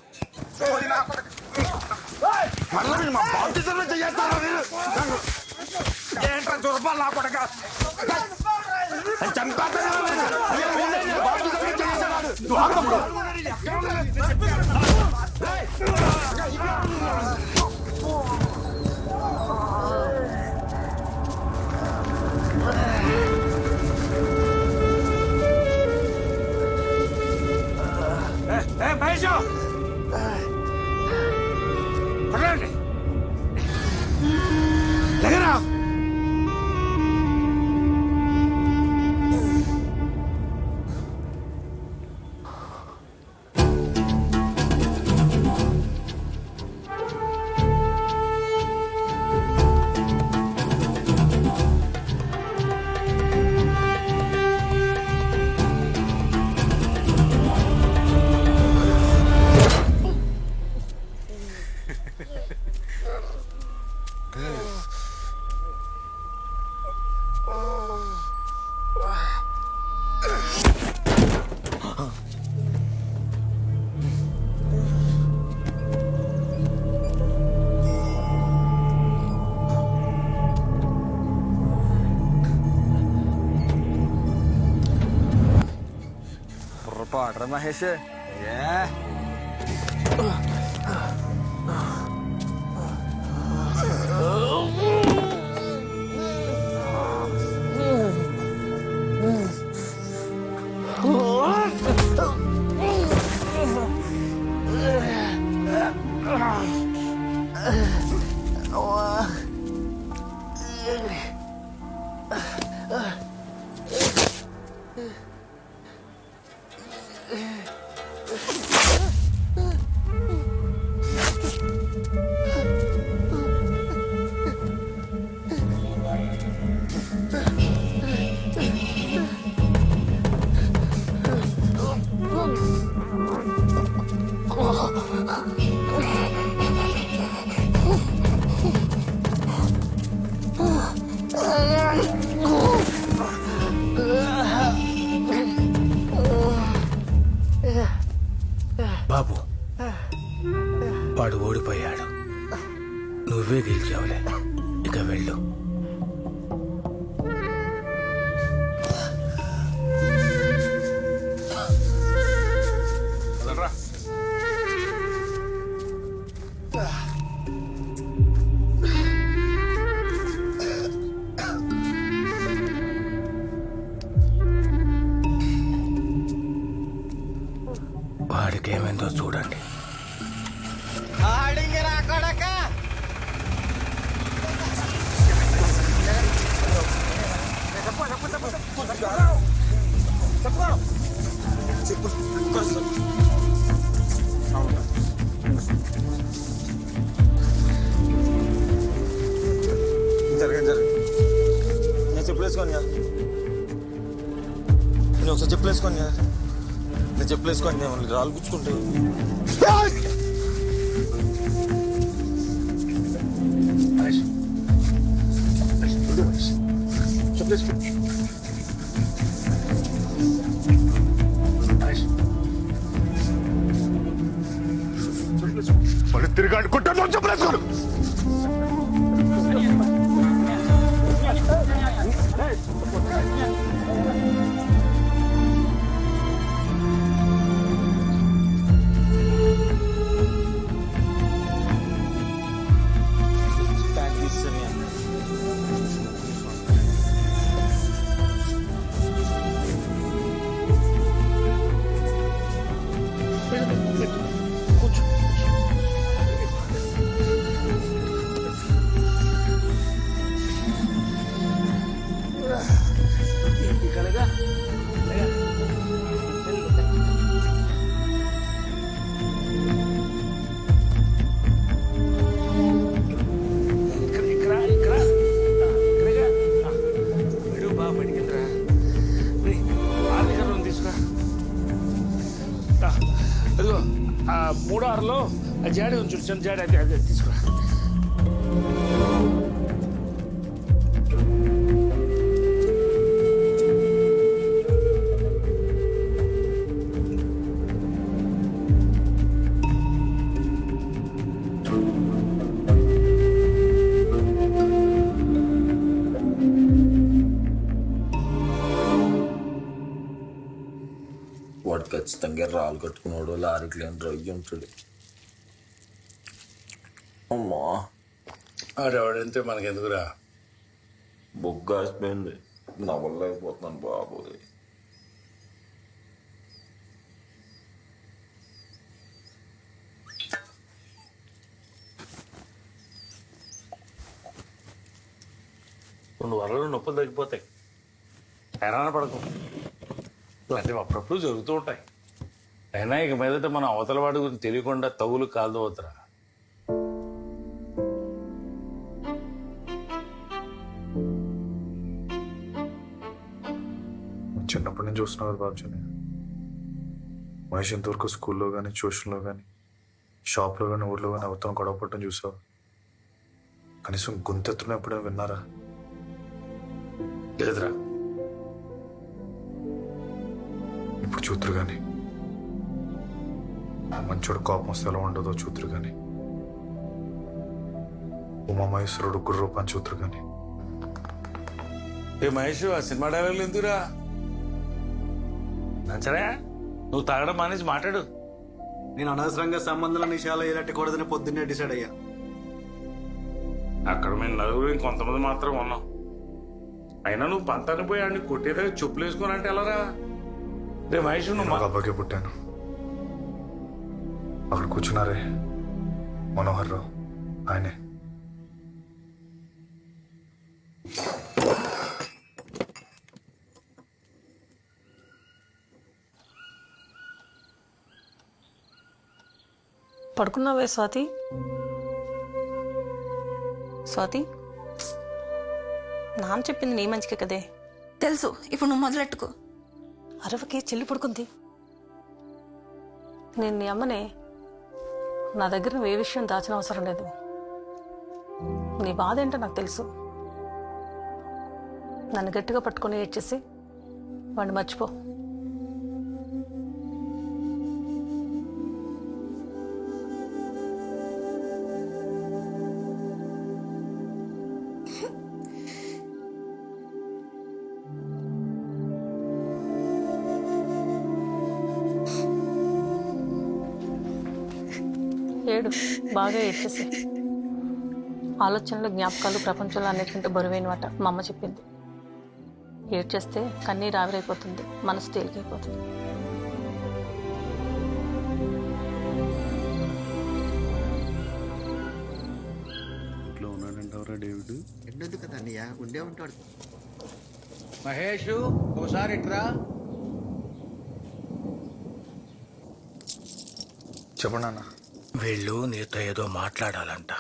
పాడరా మహేష్. బాబు, వాడు ఓడిపోయాడు, నువ్వే గెలిచావులే, ఇక వెళ్ళు. చూడండి. జరగండి జరగండి. నేను చెప్పులేసుకోను కదా, నేను ఒకసారి చెప్పులేసుకోను కదా, నేను చెప్పులేసుకోండి, నేను రాళ్ళు గుచ్చుకుంటే. మళ్ళీ తిరిగి అనుకుంటాను చెప్పలేసుకోను. అదిగో ఆ 3-6లో ఆ జాడి ఉంది చూడు, చిన్న జాడి, అది అది తీసుకురా. వాడు ఖచ్చితంగా రాళ్ళు కట్టుకున్నాడు, లారీకి లేని రొయ్యి ఉంటాడు. అమ్మా ఆడెవడంతే మనకెందుకురా, బొగ్గు ఆసిపోయింది, నవ్వలేకపోతున్నాను బాబోయ్. రెండు వరలు నొప్పులు తగ్గిపోతాయి, హైరాణ పడకు. ఇలాంటివి అప్పుడప్పుడు జరుగుతూ ఉంటాయి. అయినా ఇక మీదట మనం అవతల వాడి గురించి తెలియకుండా తగులు కాదు అవుతారా. చిన్నప్పటి నుంచి చూస్తున్నావు కదా బాబుజీ, మహేష్ ఇంతవరకు స్కూల్లో కానీ, ట్యూషన్లో కానీ, షాప్లో కానీ, ఊర్లో కానీ అవతల గొడవ పట్టడం చూసావు. కనీసం గొంతెత్తున ఎప్పుడైనా విన్నారా? లేదురా. ఇప్పుడు చూతురు కానీ, మంచోడు కోపం వస్తే ఎలా ఉండదో చూతురు కానీ, ఉమామహేశ్వరుడు గుర్రూపాన్ని చూతురు కానీ. ఏ మహేష్, ఆ సినిమా డైలాగులు ఎందుకురా? సరే నువ్వు తాగడం మానేసి మాట్లాడు. నేను అనవసరంగా సంబంధాల నిషాలు ఎలట్టకూడదని పొద్దున్నే డిసైడ్ అయ్యా. అక్కడ మేము నలుగురు ఇంకొంతమంది మాత్రం ఉన్నాం. అయినా నువ్వు పంతాన్ని పోయి ఆడిని కొట్టేదా చెప్పులు వేసుకోనంటే ఎలారా? రే మహేష్, నువ్వు ఒక అబ్బాయికి పుట్టాను. అక్కడ కూర్చున్నారే మనోహర్ రావు, ఆయనే. పడుకున్నావే స్వాతి? స్వాతి, నాన్న చెప్పింది నీ మంచికే కదే. తెలుసు, ఇప్పుడు నువ్వు మొదలెట్టుకో. అరవకే, చెల్లి పడుకుంది. నేను నీ అమ్మనే. నా దగ్గర నువ్వు ఏ విషయం దాచిన అవసరం లేదు. నీ బాధ ఏంటో నాకు తెలుసు. నన్ను గట్టిగా పట్టుకొని ఏడ్చేసి వాడిని మర్చిపో. ఏడు, బాగా ఏడ్చేసి. ఆలోచనలు, జ్ఞాపకాలు ప్రపంచంలో అన్నిటికంటే బరువైనమాట మా అమ్మ చెప్పింది. ఏడ్చేస్తే కన్నీరు ఆవిరైపోతుంది, మనసు తేలికైపోతుంది. వెళ్ళావరా డేవిడ్? ఎండెందుకు కదా అన్నయ్య, ఉండే ఉంటాడు. మహేష్ ఓసారి ఇట్రా. చెప్పండి అన్న. వీళ్ళు నీతో ఏదో మాట్లాడాలంట.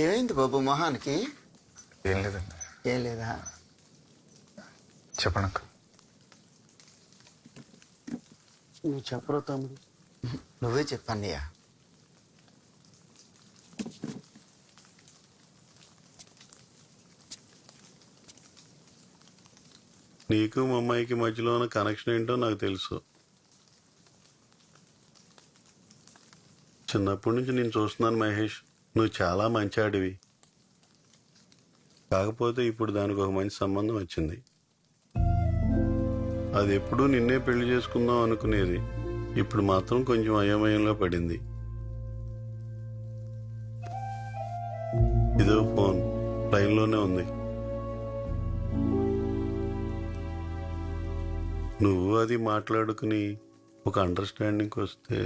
ఏమైంది బాబు మొహానికి? ఏం లేదండి. ఏం లేదా? చెప్పండి అక్క. నువ్వు చెప్పరు తమ్ముడు. నువ్వే చెప్పన్నయ్య. నీకు మా అమ్మాయికి మధ్యలో ఉన్న కనెక్షన్ ఏంటో నాకు తెలుసు. చిన్నప్పటి నుంచి నేను చూస్తున్నాను మహేష్, నువ్వు చాలా మంచి ఆడివి. కాకపోతే ఇప్పుడు దానికి ఒక మంచి సంబంధం వచ్చింది. అది ఎప్పుడూ నిన్నే పెళ్లి చేసుకుందాం అనుకునేది, ఇప్పుడు మాత్రం కొంచెం అయోమయంలో పడింది. ఇదో ఫోన్ లైన్లోనే ఉంది. నువ్వు అది మాట్లాడుకుని ఒక అండర్స్టాండింగ్కి వస్తే.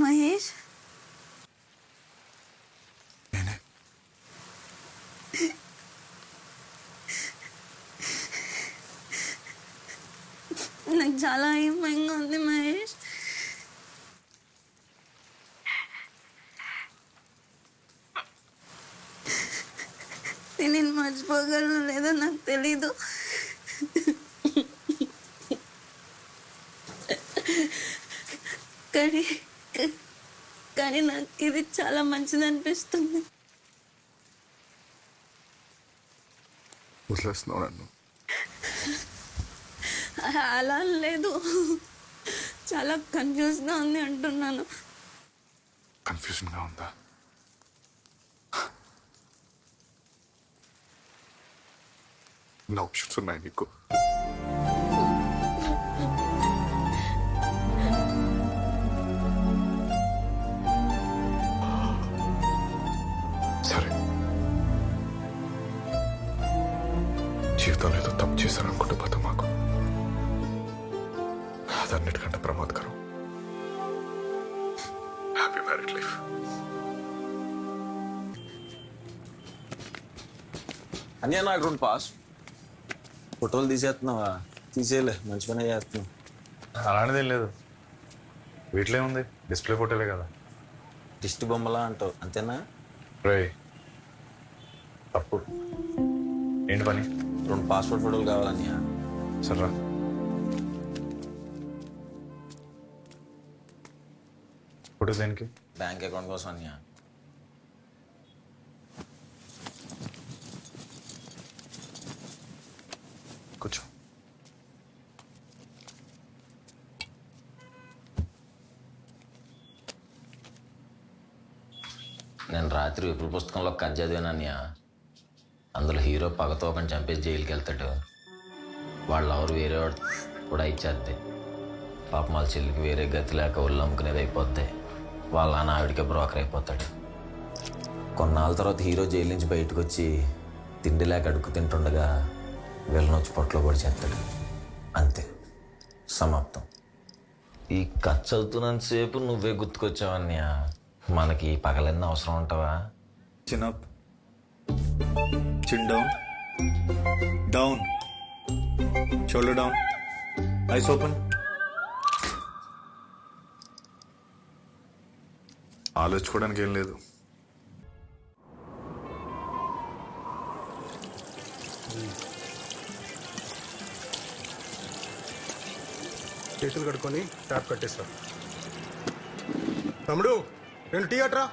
మహేష్, నాకు చాలా భయంగా ఉంది మహేష్. నేను మర్చిపోగలను లేదో నాకు తెలీదు. కానీ నాకు ఇది చాలా మంచిది అనిపిస్తుంది. వదిలేస్తున్నావు నన్ను? అలా లేదు, చాలా కన్ఫ్యూజ్గా ఉంది అంటున్నాను. కన్ఫ్యూజన్గా ఉందా? నా ఆప్షన్స్ ఉన్నాయి నీకు. సరే, జీవితంలో ఏదో తప్పు చేశాననుకుంటే పోతాం. మాకు అదన్నిటికంటే ప్రమాదకరం. Happy married life. అన్నయ్య నాకు 2 పాస్ ఫోటోలు తీసేస్తున్నావా? తీసేయలే, మంచి పని చేస్తున్నావు. అలాంటిదేం లేదు, వీటిలో ఉంది, డిస్ప్లే ఫోటోలే కదా. దిష్టి బొమ్మలా అంటావు అంతేనా? రే తప్పు. ఏంటి పని? 2 పాస్పోర్ట్ ఫోటోలు కావాలన్నయ్య. సర్రా. ఫోటో దేనికి? బ్యాంక్ అకౌంట్ కోసం అన్నయ్య. కూర్చో. నేను రాత్రి విపుల పుస్తకంలో కథ చదివానన్నయ్య. అందులో హీరో పగతో ఒకని చంపేసి జైలుకి వెళ్తాడు. వాళ్ళు ఎవరు వేరే వాడు కూడా ఇచ్చేద్ది. పాపం వాళ్ళ చెల్లికి వేరే గతి లేక ఒళ్ళు అమ్ముకునేది అయిపోద్ది. వాళ్ళ నాన్న ఆవిడికే బ్రోకర్ అయిపోతాడు. కొన్నాళ్ళ తర్వాత హీరో జైలు నుంచి బయటకు వచ్చి తిండి లేక అడుగు తింటుండగా వీళ్ళని వచ్చి పొట్టలో కూడా చేస్తాడు. అంతే, సమాప్తం. ఈ కథ చదువుతున్నంతసేపు నువ్వే గుర్తుకొచ్చావన్నయ్య. మనకి పగలన్నీ అవసరం ఉంటావా? Chin up, chin down, down, shoulder down, eyes open. ఆలోచించుకోవడానికి ఏం లేదు. చేతులు కడుక్కొని ట్యాప్ కట్టేస్తా. తమ్ముడు 2 టీ అట్రా.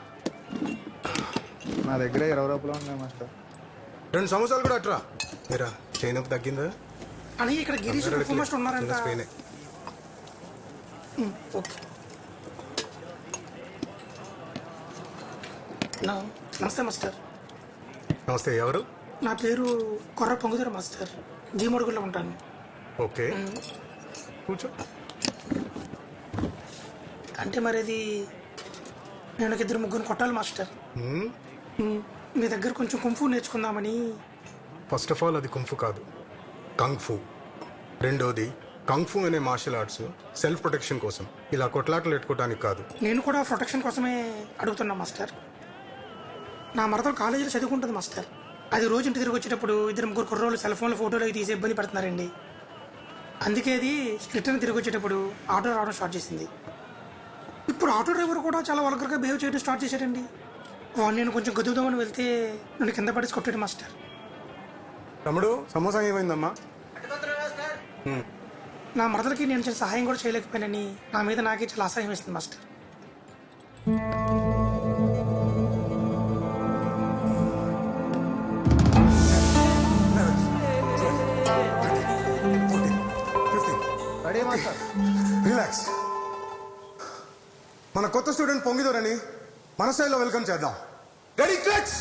నా దగ్గర 20 రూపాయలు ఉన్నాయి మాస్టర్. 2 సమోసాలు కూడా అట్రా. మీరా చైనపు తగ్గిందా? అని ఇక్కడ గిరీష్ ఉన్నారంట. స్పెయినే. ఓకే. నమస్తే మాస్టర్. నమస్తే. ఎవరు? నా పేరు కొర్ర పొంగుదర మాస్టర్. జీమడుగులో ఉంటాను. ఓకే కూర్చో. అంటే మరి అది నేను ఒక ఇద్దరు ముగ్గురు కొట్టాలి మాస్టర్. మీ దగ్గర కొంచెం కుంఫు నేర్చుకుందామని. ఫస్ట్ ఆఫ్ ఆల్ అది కుంఫు కాదు, కంగ్ఫు. రెండోది కంగ్ఫు అనే మార్షల్ ఆర్ట్స్ సెల్ఫ్ ప్రొటెక్షన్ కోసం, ఇలా కొట్లాటలు పెట్టుకోవడానికి కాదు. నేను కూడా ప్రొటెక్షన్ కోసమే అడుగుతున్నా మాస్టర్. నా మరదలు కాలేజీలో చదువుకుంటుంది మాస్టర్. అది రోజు ఇంటి తిరిగి వచ్చేటప్పుడు ఇద్దరు ముగ్గురు కుర్రోళ్ళు సెల్ ఫోన్లో ఫోటోలు అవి తీసి ఇబ్బంది పడుతున్నారండి. అందుకే అది రిటర్న్ తిరిగి వచ్చేటప్పుడు ఆటో రావడం స్టార్ట్ చేసింది. ఇప్పుడు ఆటో డ్రైవర్ కూడా చాలా వల్గర్గా బిహేవ్ చేయడం స్టార్ట్ చేశాడండి. వాడు నేను కొంచెం గదువుదామని వెళ్తే నన్ను కింద పడేసి కొట్టాడు మాస్టర్. తమ్ముడు సమోసా ఏమైందమ్మా? నా మరదలకి నేను చిన్న సహాయం కూడా చేయలేకపోయానని నా మీద నాకే చాలా అసహ్యం వేస్తుంది మాస్టర్. రిలాక్స్. మన కొత్త స్టూడెంట్ పొంగిదోరని మన స్టైల్లో వెల్కమ్ చేద్దాం. Ready clutch.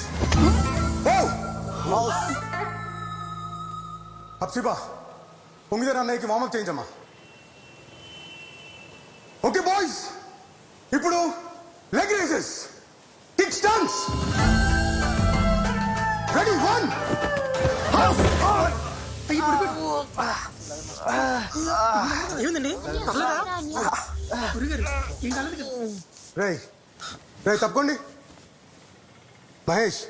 అప్సిబా పొంగిదోర అన్నయ్యకి వార్మప్ చేయించమ్మా. ఓకే బాయ్స్, ఇప్పుడు leg races, kick stumps. Ready 1. ఏముందండి రై రై తప్పకోండి. మహేష్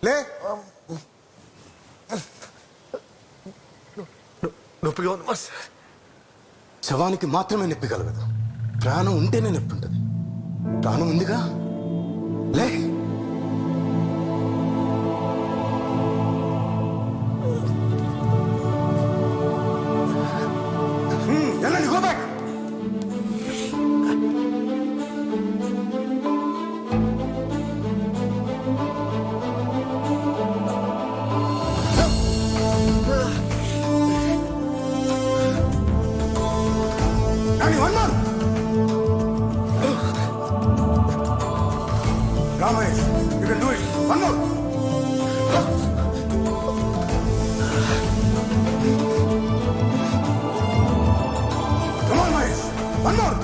లే. నొప్పిగా ఉంది మాస్. శవానికి మాత్రమే నొప్పి కలగదు, ప్రాణం ఉంటేనే నొప్పి ఉంటుంది. ప్రాణం ఉందిగా, లే. వెళ్ళండి, go back. One more. Ramesh, you can do it. One more. Come on, Mahesh. One more.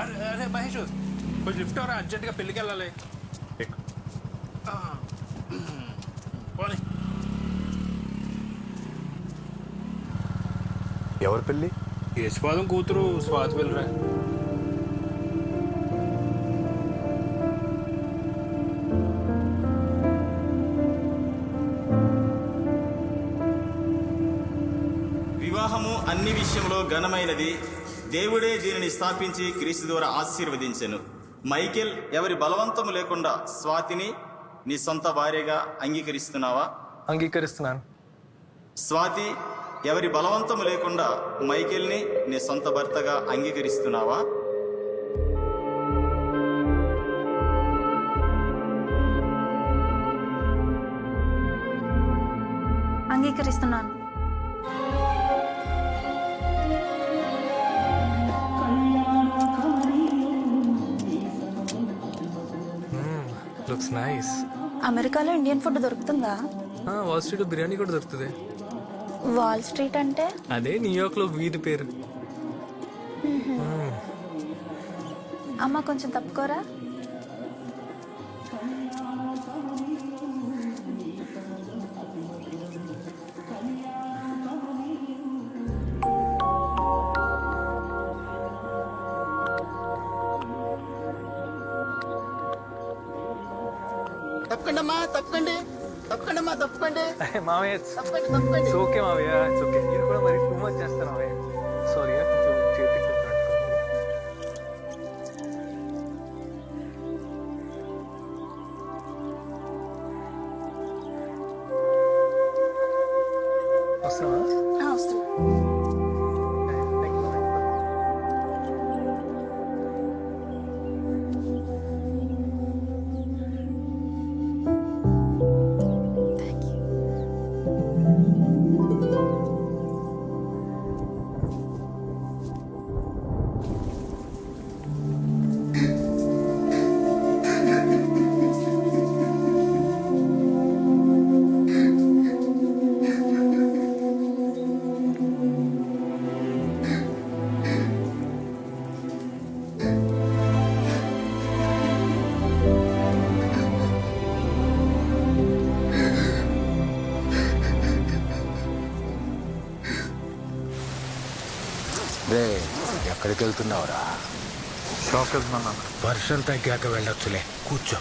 అరే మహేష్, కొంచెం లిఫ్ట్ అవరా, అర్జెంట్గా పెళ్ళికి వెళ్ళాలి. పోనీ. ఎవరి పెళ్ళి? యశ్వాదం కూతురు స్వాతి వెళ్ళరా. వివాహము అన్ని విషయంలో ఘనమైనది, దేవుడే దీనిని స్థాపించి క్రీస్తు ద్వారా ఆశీర్వదించెను. మైకేల్, ఎవరి బలవంతము లేకుండా స్వాతిని నీ సొంత భార్యగా అంగీకరిస్తున్నావా? అంగీకరిస్తున్నాను. స్వాతి, ఎవరి బలవంతము లేకుండా మైకేల్ని నీ సొంత భర్తగా అంగీకరిస్తున్నావా? అంగీకరిస్తున్నాను. Looks nice. అమెరికాలో ఇండియన్ ఫుడ్ దొరుకుతుందా? వాల్ స్ట్రీట్ బిర్యానీ కూడా దొరుకుతుంది. వాల్ స్ట్రీట్ అంటే? అదే న్యూయార్క్ లో వీధి పేరు. అమ్మ కొంచెం తప్పుకోరా. తప్పకండి అమ్మా, తప్పకండి, తప్పకండి అమ్మా, తప్పకండి. మావయ్య తప్పకండి, తప్పకండి. ఓకే మావయ్య, ఇట్స్ ఓకే. నేను కూడా మరి టూ మచ్ చేస్తాను మావయ్య. సారీ, కొంచెం చేతికి వస్తావా? వస్తున్నా. ఎక్కడికి వెళ్తున్నావురా? షాప్కి వెళ్తున్నాను. వర్షం తగ్గాక వెళ్ళొచ్చులే, కూర్చో.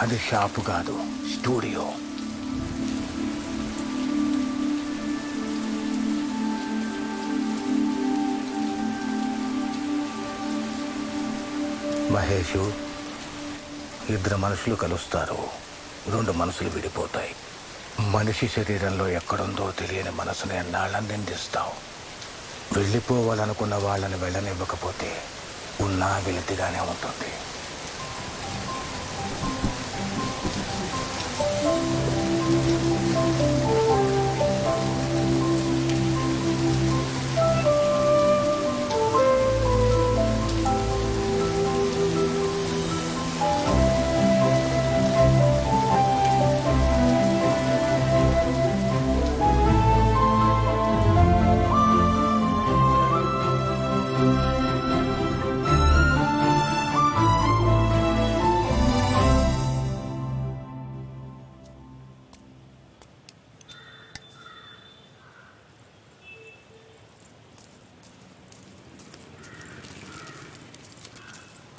అది షాపు కాదు, స్టూడియో. మహేషు, ఇద్దరు మనుషులు కలుస్తారు, రెండు మనసులు విడిపోతాయి. మనిషి శరీరంలో ఎక్కడుందో తెలియని మనసుని ఎన్నాళ్ళని నిందిస్తావు. వెళ్ళిపోవాలనుకున్న వాళ్ళని వెళ్ళనివ్వకపోతే ఉన్నా వెలితిగానే ఉంటుంది.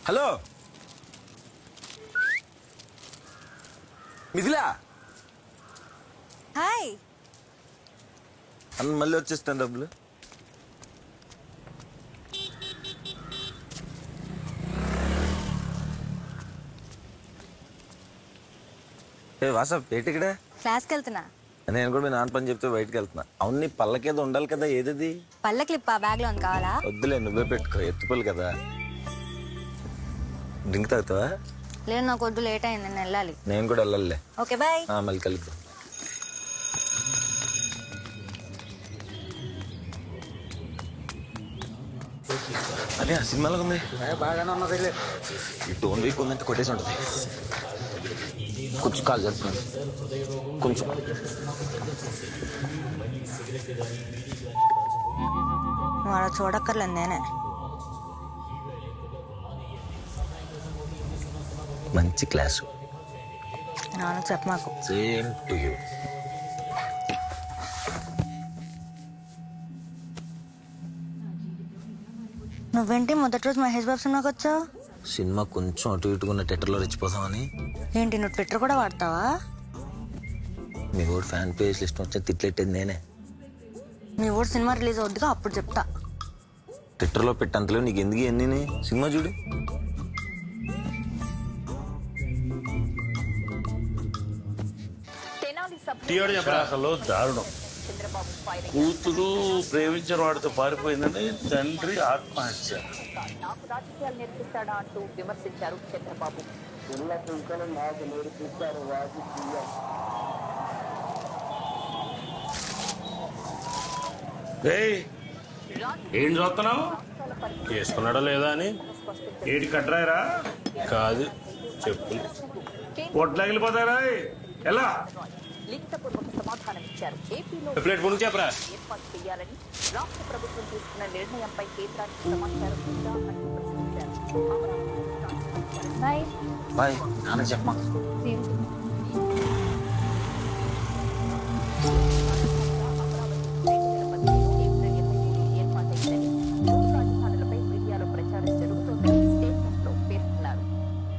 హలో మిథిలా. హాయ్. అన్న మళ్ళీ వచ్చేస్తాను డబ్బులు. ఏ వాట్సాప్ ఏంటి ఇక్కడ? క్లాస్కి వెళ్తున్నా. నేను కూడా మీ నాన్న పని చెప్తే బయటకు వెళ్తున్నా. అవును, నీ పళ్ళకేదో ఉండాలి కదా, ఏదది? పళ్ళ క్లిప్ ఆ బ్యాగ్ లో ఉంది, కావాలా? వద్దులే, నువ్వే పెట్టుకో, ఎత్తుపల్లి కదా. డ్రింక్ తాగుతావా? లేదు, నాకు వద్దు, లేట్ అయింది, నేను వెళ్ళాలి. నేను కూడా వెళ్ళాలిలే. Okay bye. మళ్ళీ కలుద్దాం. అదే ఆ సినిమాలో ఉంది. బాగానే ఉన్నది. ఈ టోన్ వీక్ ఉందంటే కొట్టేసి ఉంటుంది. కొంచెం కాల్ చేస్తున్నాను, కొంచెం. వాడ చూడక్కర్లేదు, నేనే. మంచి క్లాసు. నాన్న చెప్పమాకు. Same to you. నువ్వేంటి మొదటి రోజు మహేష్ బాబు సినిమాకి వచ్చావు? సినిమా కొంచెం అటు ఇటుకున్న థియేటర్లో రెచ్చిపోతామని. ఏంటి, నువ్వు ట్విట్టర్ కూడా వాడతావా? మీ కూడా ఫ్యాన్ పేజ్ లిస్ట్ వచ్చి తిట్లెట్టేది నేనే. మీ ఊరు సినిమా రిలీజ్ అవుద్దిగా, అప్పుడు చెప్తా. ట్విట్టర్లో పెట్టంతలేవు నీకు ఎందుకు ఎన్ని? సినిమా చూడు. అసలు దారుణం. కూతురు ప్రేమించిన వాడితో పారిపోయిందని తండ్రి ఆత్మహత్య. నాకు రాజకీయాలు నేర్పిస్తాడా అంటూ విమర్శించారు చంద్రబాబు. ఏం చూస్తున్నావు? చేసుకున్నాడా లేదా అని. ఏటి కట్టరాయరా? కాదు, చెప్పులు పొట్లగిలిపోతారా. ఎలా లిఖితపూర్వక సమాధానం ఇచ్చారు. ఏపీలో చెప్పరా ఏర్పాటు చేయాలని రాష్ట్ర ప్రభుత్వం తీసుకున్న నిర్ణయంపై కేంద్రానికి సమాచారం ఉందా అని ప్రశ్నించారు. బాయ్ నాన్న చెప్పమా.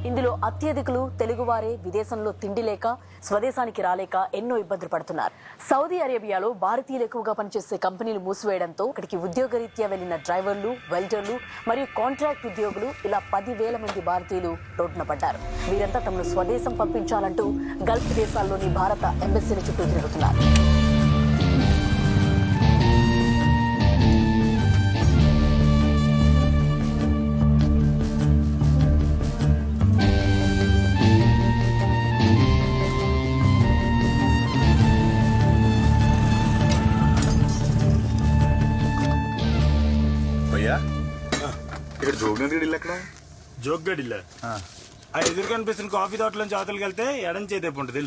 ఇందులో అత్యధికులు తెలుగువారే విదేశంలో తిండి లేక స్వదేశానికి రాలేక ఎన్నో ఇబ్బందులు పడుతున్నారు. సౌదీ అరేబియాలో భారతీయులు ఎక్కువగా పనిచేసే కంపెనీలు మూసివేయడంతో అక్కడికి ఉద్యోగరీత్యా వెళ్లిన డ్రైవర్లు, వెల్డర్లు మరియు కాంట్రాక్ట్ ఉద్యోగులు ఇలా 10,000 మంది భారతీయులు రోడ్డున పడ్డారు. వీరంతా తమను స్వదేశం పంపించాలంటూ గల్ఫ్ దేశాల్లోని భారత ఎంబసీల చుట్టూ తిరుగుతున్నారు. ఇక్కడ జోగినగర్ ఇల్లు ఎక్కడ? జోగ్గడ్ ఇల్లా? ఆ ఎదురు కనిపిస్తున్న కాఫీ తోటలోంచి అవతలకి వెళ్తే ఎడం చేతేపు ఉంటుంది.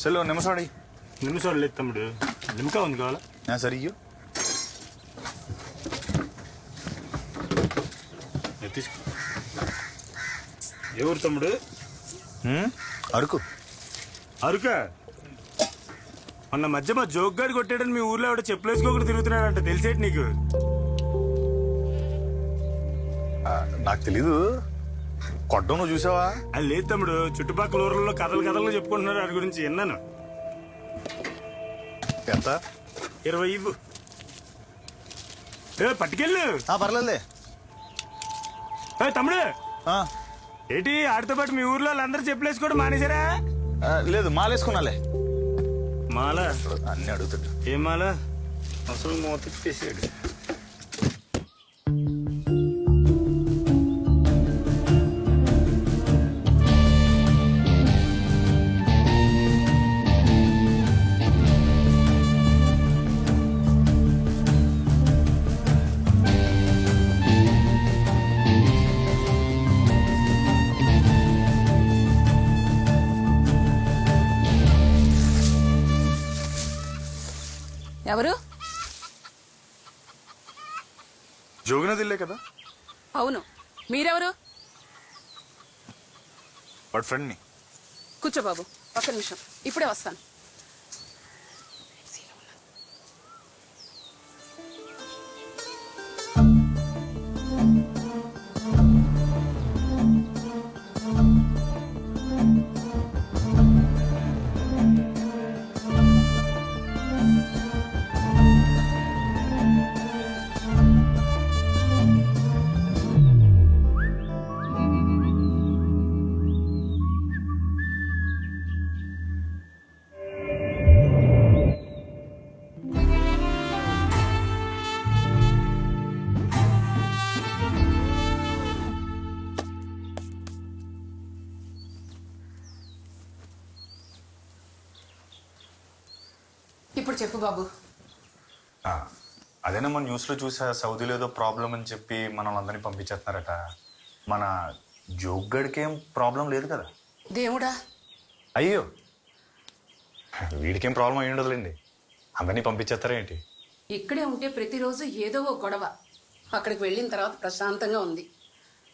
సరే నిమిషాడి. నిమిషాలు లేదు తమ్ముడు, లిమ్కా ఉంది కావాలా? సరే ఇయ్యు. తీసుకో. ఎవరు తమ్ముడు? అరకు. అరుకా? మొన్న మధ్య మా జోగ్గాడు కొట్టాడని మీ ఊర్లో ఆవిడ చెప్పులేసుకోకుండా తిరుగుతున్నాడంట, తెలిసేటి నీకు? నాకు తెలీదు. కొట్టడం నువ్వు చూసావా? అది లేదు తమ్ముడు, చుట్టుపక్కల ఊర్లలో కథలు చెప్పుకుంటున్నారు వాడి గురించి, విన్నాను. ఎంత? 20 ఇవ్వు. పట్టుకెళ్ళు. పర్లేదులే. తమ్ముడు ఏంటి ఆడితో పాటు మీ ఊర్లో వాళ్ళందరూ చెప్పులేసుకోవడం మానేశారా? లేదు, మాలేసుకున్నాలే. మాల? అన్ని అడుగుతాడు. ఏం మాల? అసలు మోతిప్పేసాడు. ఎవరు? జోగినదిల్లే కదా? అవును. మీరెవరు? వాడి ఫ్రెండ్ని. కూర్చో బాబు, ఒక్క నిమిషం, ఇప్పుడే వస్తాను. ఇప్పుడు చెప్పు బాబు. అదేనా మన న్యూస్లో చూసా, సౌదీలో ఏదో ప్రాబ్లం అని చెప్పి మనల్ని అందరినీ పంపించేస్తున్నారట. మన జోగ్గడికి ఏం ప్రాబ్లం లేదు కదా? దేవుడా. అయ్యో, వీడికేం ప్రాబ్లం అయ్యి ఉండదులేండి. అందరినీ పంపించేస్తారా ఏంటి? ఇక్కడే ఉంటే ప్రతిరోజు ఏదో ఒక గొడవ. అక్కడికి వెళ్ళిన తర్వాత ప్రశాంతంగా ఉంది.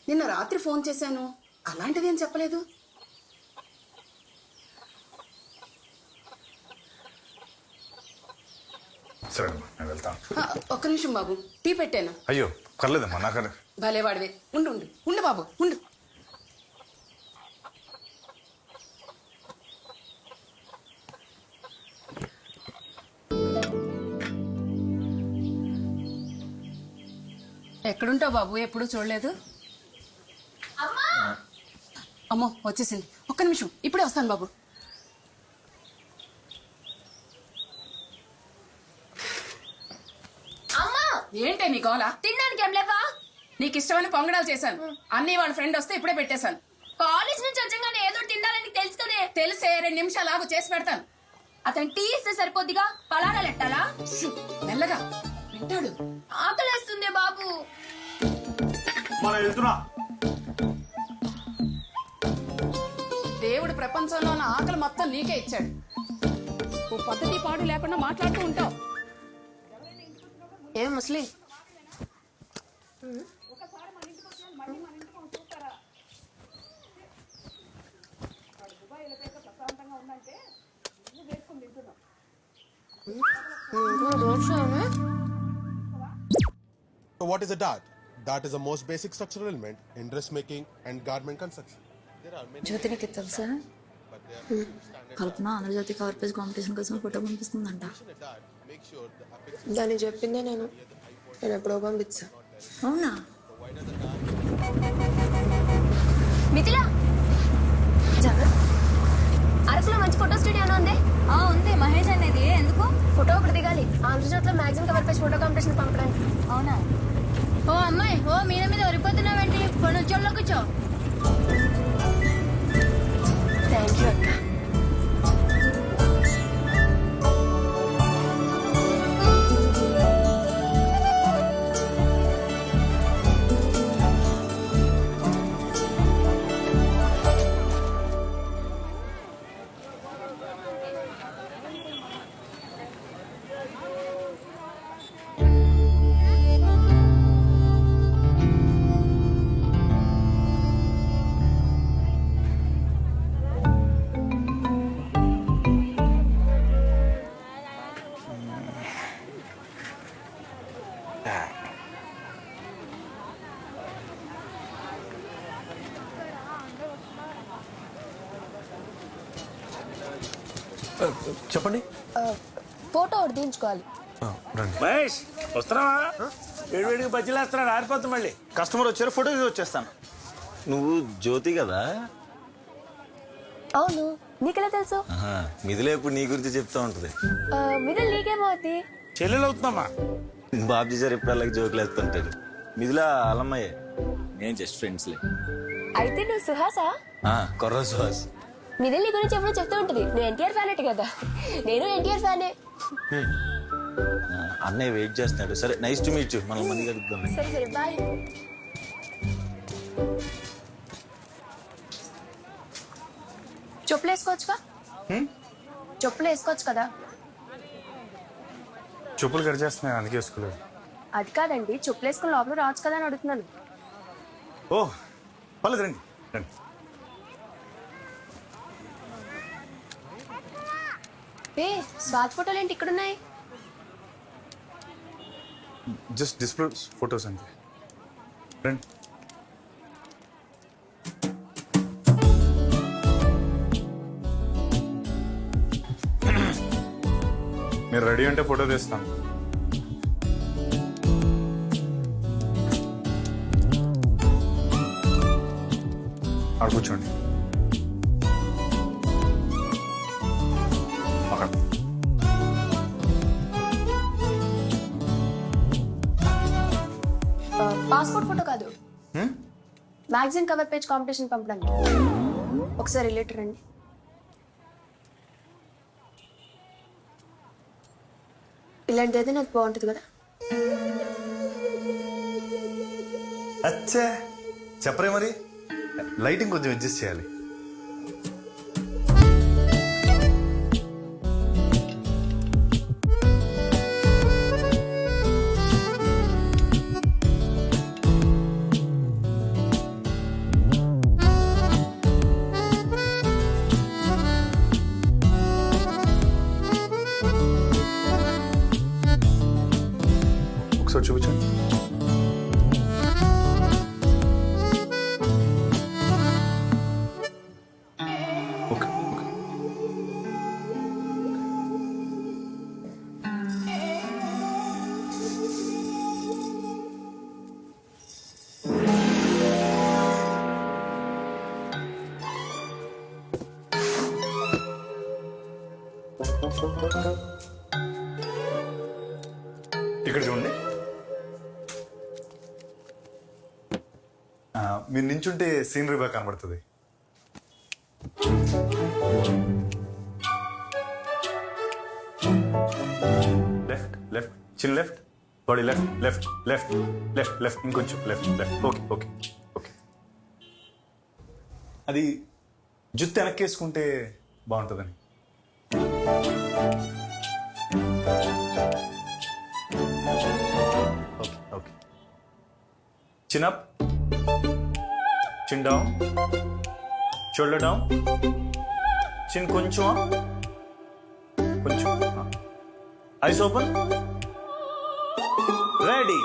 నిన్న రాత్రి ఫోన్ చేశాను, అలాంటిదేం చెప్పలేదు. సరే నేను వెళ్తాను. ఒక్క నిమిషం బాబు, టీ పెట్టాను. అయ్యో పర్లేదమ్మా, నాకు భలేవాడివే. ఉండు ఉండు ఉండు బాబు, ఉండు. ఎక్కడుంటావు బాబు? ఎప్పుడు చూడలేదు. అమ్మో వచ్చేసింది, ఒక్క నిమిషం, ఇప్పుడే వస్తాను బాబు. ఏంటే నీ గోల? తినడానికి ఏం లేవా? నీకు ఇష్టమైన పొంగడాలు చేశాను. అన్నీ వాళ్ళ ఫ్రెండ్ వస్తే ఇప్పుడే పెట్టేశాను. కాలేజ్ నుంచి వచ్చాగానే ఏదో తినాలని తెలుసు కదే. తెలిసే 2 నిమిషాలు ఆగు, చేసి పెడతాను. అతను టీ ఇస్తే సరిపోద్దిగా, పలారాలు ఎట్టాలా? మెల్లగా వింటాడు. ఆకలేస్తుంది బాబు. దేవుడు ప్రపంచంలో ఉన్న ఆకలి మొత్తం నీకే ఇచ్చాడు. ఓ పద్ధతి పాడు లేకుండా మాట్లాడుతూ ఉంటావు. ఏం ముస్లిం? So what is a dart? Dart is the most basic structural element in dressmaking and garment construction. జ్యోతి నీకు తెలుసా? కల్పన ఆంధ్రజ్యోతి కవర్ పేజ్ కాంపిటీషన్ కోసం ఫోటో పంపిస్తుందంట. దాన్ని చెప్పిందే నేను ఎప్పుడో పంపించా. అవునా? మిథిలా, అరకులో మంచి ఫోటో స్టూడియో ఉంది. ఉంది, మహేష్ అనేది. ఎందుకు? ఫోటో ఒకటి దిగాలి. ఆంధ్రజ్యోతిలో magazine cover page photo competition పంపడానికి. అవునా? ఓ అమ్మాయి, ఓ మీద వరిపోతున్నావేంటి? కొన్ని చోళ్ళ కూర్చో. థ్యాంక్ యూ అక్క. చెప్పండి. ఫోటో ఒకటి దించుకోవాలి. మహేష్ వస్తున్నావా? వేడివేడికి బజ్జీలు వేస్తున్నాడు, ఆరిపోతుంది మళ్ళీ. కస్టమర్ వచ్చారు, ఫోటో తీసి వచ్చేస్తాను. నువ్వు జ్యోతి కదా? అవును, నీకెలా తెలుసు? మిదిలే ఇప్పుడు నీ గురించి చెప్తా ఉంటది. మిడిల్ నీకేమవుతుంది? చెల్లెలు అవుతున్నామా? బాబ్జీ సార్ ఎప్పుడు అలాగే జోకులు వేస్తుంటాడు. మిదిలా అలమ్మయ్యే, నేను జస్ట్ ఫ్రెండ్స్లే. అయితే నువ్వు సుహాసా? కొర్ర సుహాస్. మిడిల్ నీ గురించి ఎప్పుడూ చెప్తూ ఉంటుంది. నువ్వు ఎన్టీఆర్ ఫ్యాన్ అంటే కదా. నేను ఎన్టీఆర్ ఫ్యానే. అన్నయ్య వెయిట్ చేస్తున్నాడు. సరే, నైస్ టు మీట్ యు. మనం మంది కలుద్దాం. సరే సరే, బాయ్. చెప్పులు వేసుకోవచ్చుగా? చెప్పులు వేసుకోవచ్చు కదా? చెప్పులు కట్ చేస్తున్నాయి, అందుకే వేసుకోలేదు. అది కాదండి, చెప్పులు వేసుకుని లోపల రావచ్చు కదా అని అడుగుతున్నాను. ఓ పర్లేదు, రండి రండి. స్వాతి ఫోటోలు ఏంటి ఇక్కడ ఉన్నాయి? జస్ట్ డిస్ప్లే ఫొటోస్ అంతే. రండి. మీరు రెడీ అంటే ఫోటో తీస్తాను. అక్కడ కూర్చోండి. అక్కడ పాస్పోర్ట్ ఫోటో కాదు, మ్యాగజైన్ కవర్ పేజ్ కాంపిటీషన్ పంపడానికి. ఒకసారి రిలేటర్ రండి. ఇలాంటిది అయితే నాకు బాగుంటుంది కదా. అచ్చా, చెప్పరే మరి. లైటింగ్ కొంచెం అడ్జస్ట్ చేయాలి. ఒకసారి చూపించండి. ఇక్కడ చూడండి. మీరు నించుంటే సీనరీ బాగా కనబడుతుంది. లెఫ్ట్ లెఫ్ట్, చిన్న left, body left left left left left, ఇంకొంచెం left left. Okay okay okay. అది జుత్తు వెనక్కేసుకుంటే బాగుంటుందని. Okay okay. Chin up, chin down, shoulder down, chin కొంచెం కొంచెం. Ice open, ready.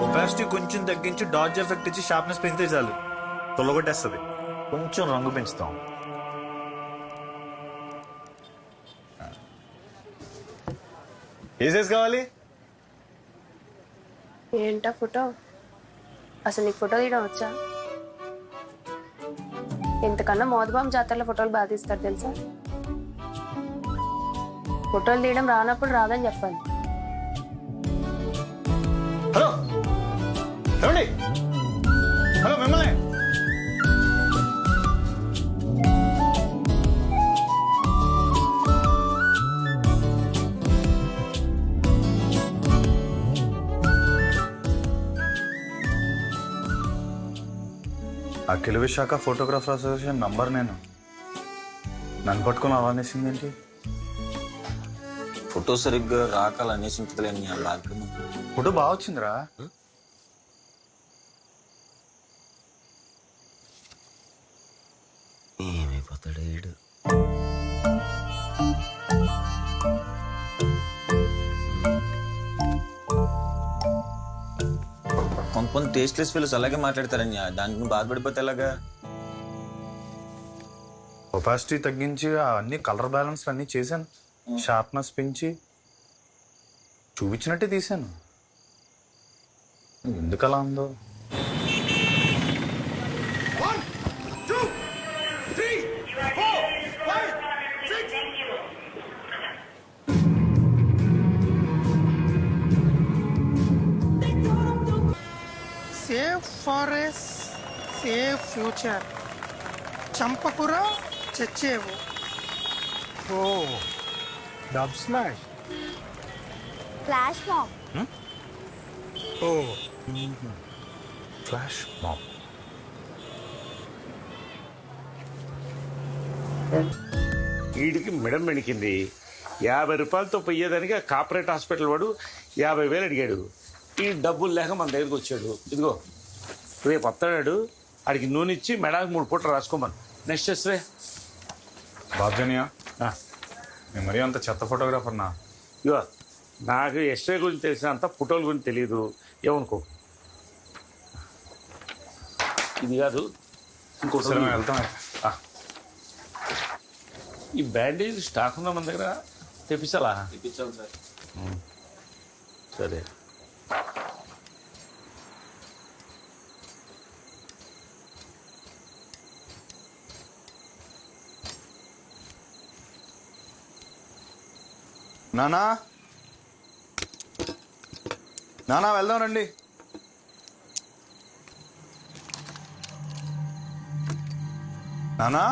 ఒపాసిటీ కొంచెం తగ్గించి డాడ్జ్ ఎఫెక్ట్ ఇచ్చి షార్ప్నెస్ పెంచితే చాలు, తొలగొట్టేస్తుంది. కొంచెం రంగు పెంచుతాం. ఏ సైజ్ కావాలి? ఏంటా ఫోటో? అసలు నీకు ఫోటో తీయడం వచ్చా? ఇంతకన్నా మోదబాం జాతరలో ఫోటోలు బాగా తీస్తారు తెలుసా? ఫోటోలు తీయడం రానప్పుడు రాదని చెప్పాలి. హలో ఏమండి, హలో మిమ్మల్ని. అఖిల విశాఖ ఫోటోగ్రాఫర్ అసోసియేషన్ నంబర్ నేను. నన్ను పట్టుకుని అవానేసింది ఏంటి? ఫోటో సరిగ్గా రాకాల అనేసి ఉంటుందిలేని ఫోటో బాగా వచ్చిందిరా. ఏమైపోతాడు వీడు? కొంతమంది టేస్ట్లెస్ ఫీల్స్ అలాగే మాట్లాడతారని, దానికి నువ్వు బాధపడిపోతే ఎలాగా? ఒపాసిటీ తగ్గించి అన్ని కలర్ బ్యాలెన్స్ అన్నీ చేశాను, షార్ప్నెస్ పెంచి చూపించినట్టే తీశాను. ఎందుకు అలా ఉందో. సేవ్ ఫారెస్ట్ సేవ్ ఫ్యూచర్ చంపకుర చచ్చేవు. Oh Dubsmash. Flash mob. Oh flash mob. వీడికి మిడం మెణికింది. 50 రూపాయలతో పోయేదానికి ఆ కార్పొరేట్ హాస్పిటల్ వాడు 50,000 అడిగాడు. ఈ డబ్బులు లేక మన దగ్గరికి వచ్చాడు. ఇదిగో రేపు వస్తాడు, ఆడికి నూనె ఇచ్చి మెడానికి 3 పూటలు రాసుకోమను. నెక్స్ట్ వస్తే బాబ్జనియా, నేను మరీ అంత చెత్త ఫోటోగ్రాఫర్ నా. ఇగో నాకు ఎస్ఐ గురించి తెలిసినంత ఫోటోల గురించి తెలియదు ఏమనుకో. ఇది కాదు ఇంకోటి వెళ్తాం. ఈ బ్యాండేజ్ స్టాక్ ఉందా మన దగ్గర? తెప్పించాలా? తెప్పించాలి సార్. సరే. నానా నానా వెళ్దాం రండి. నానా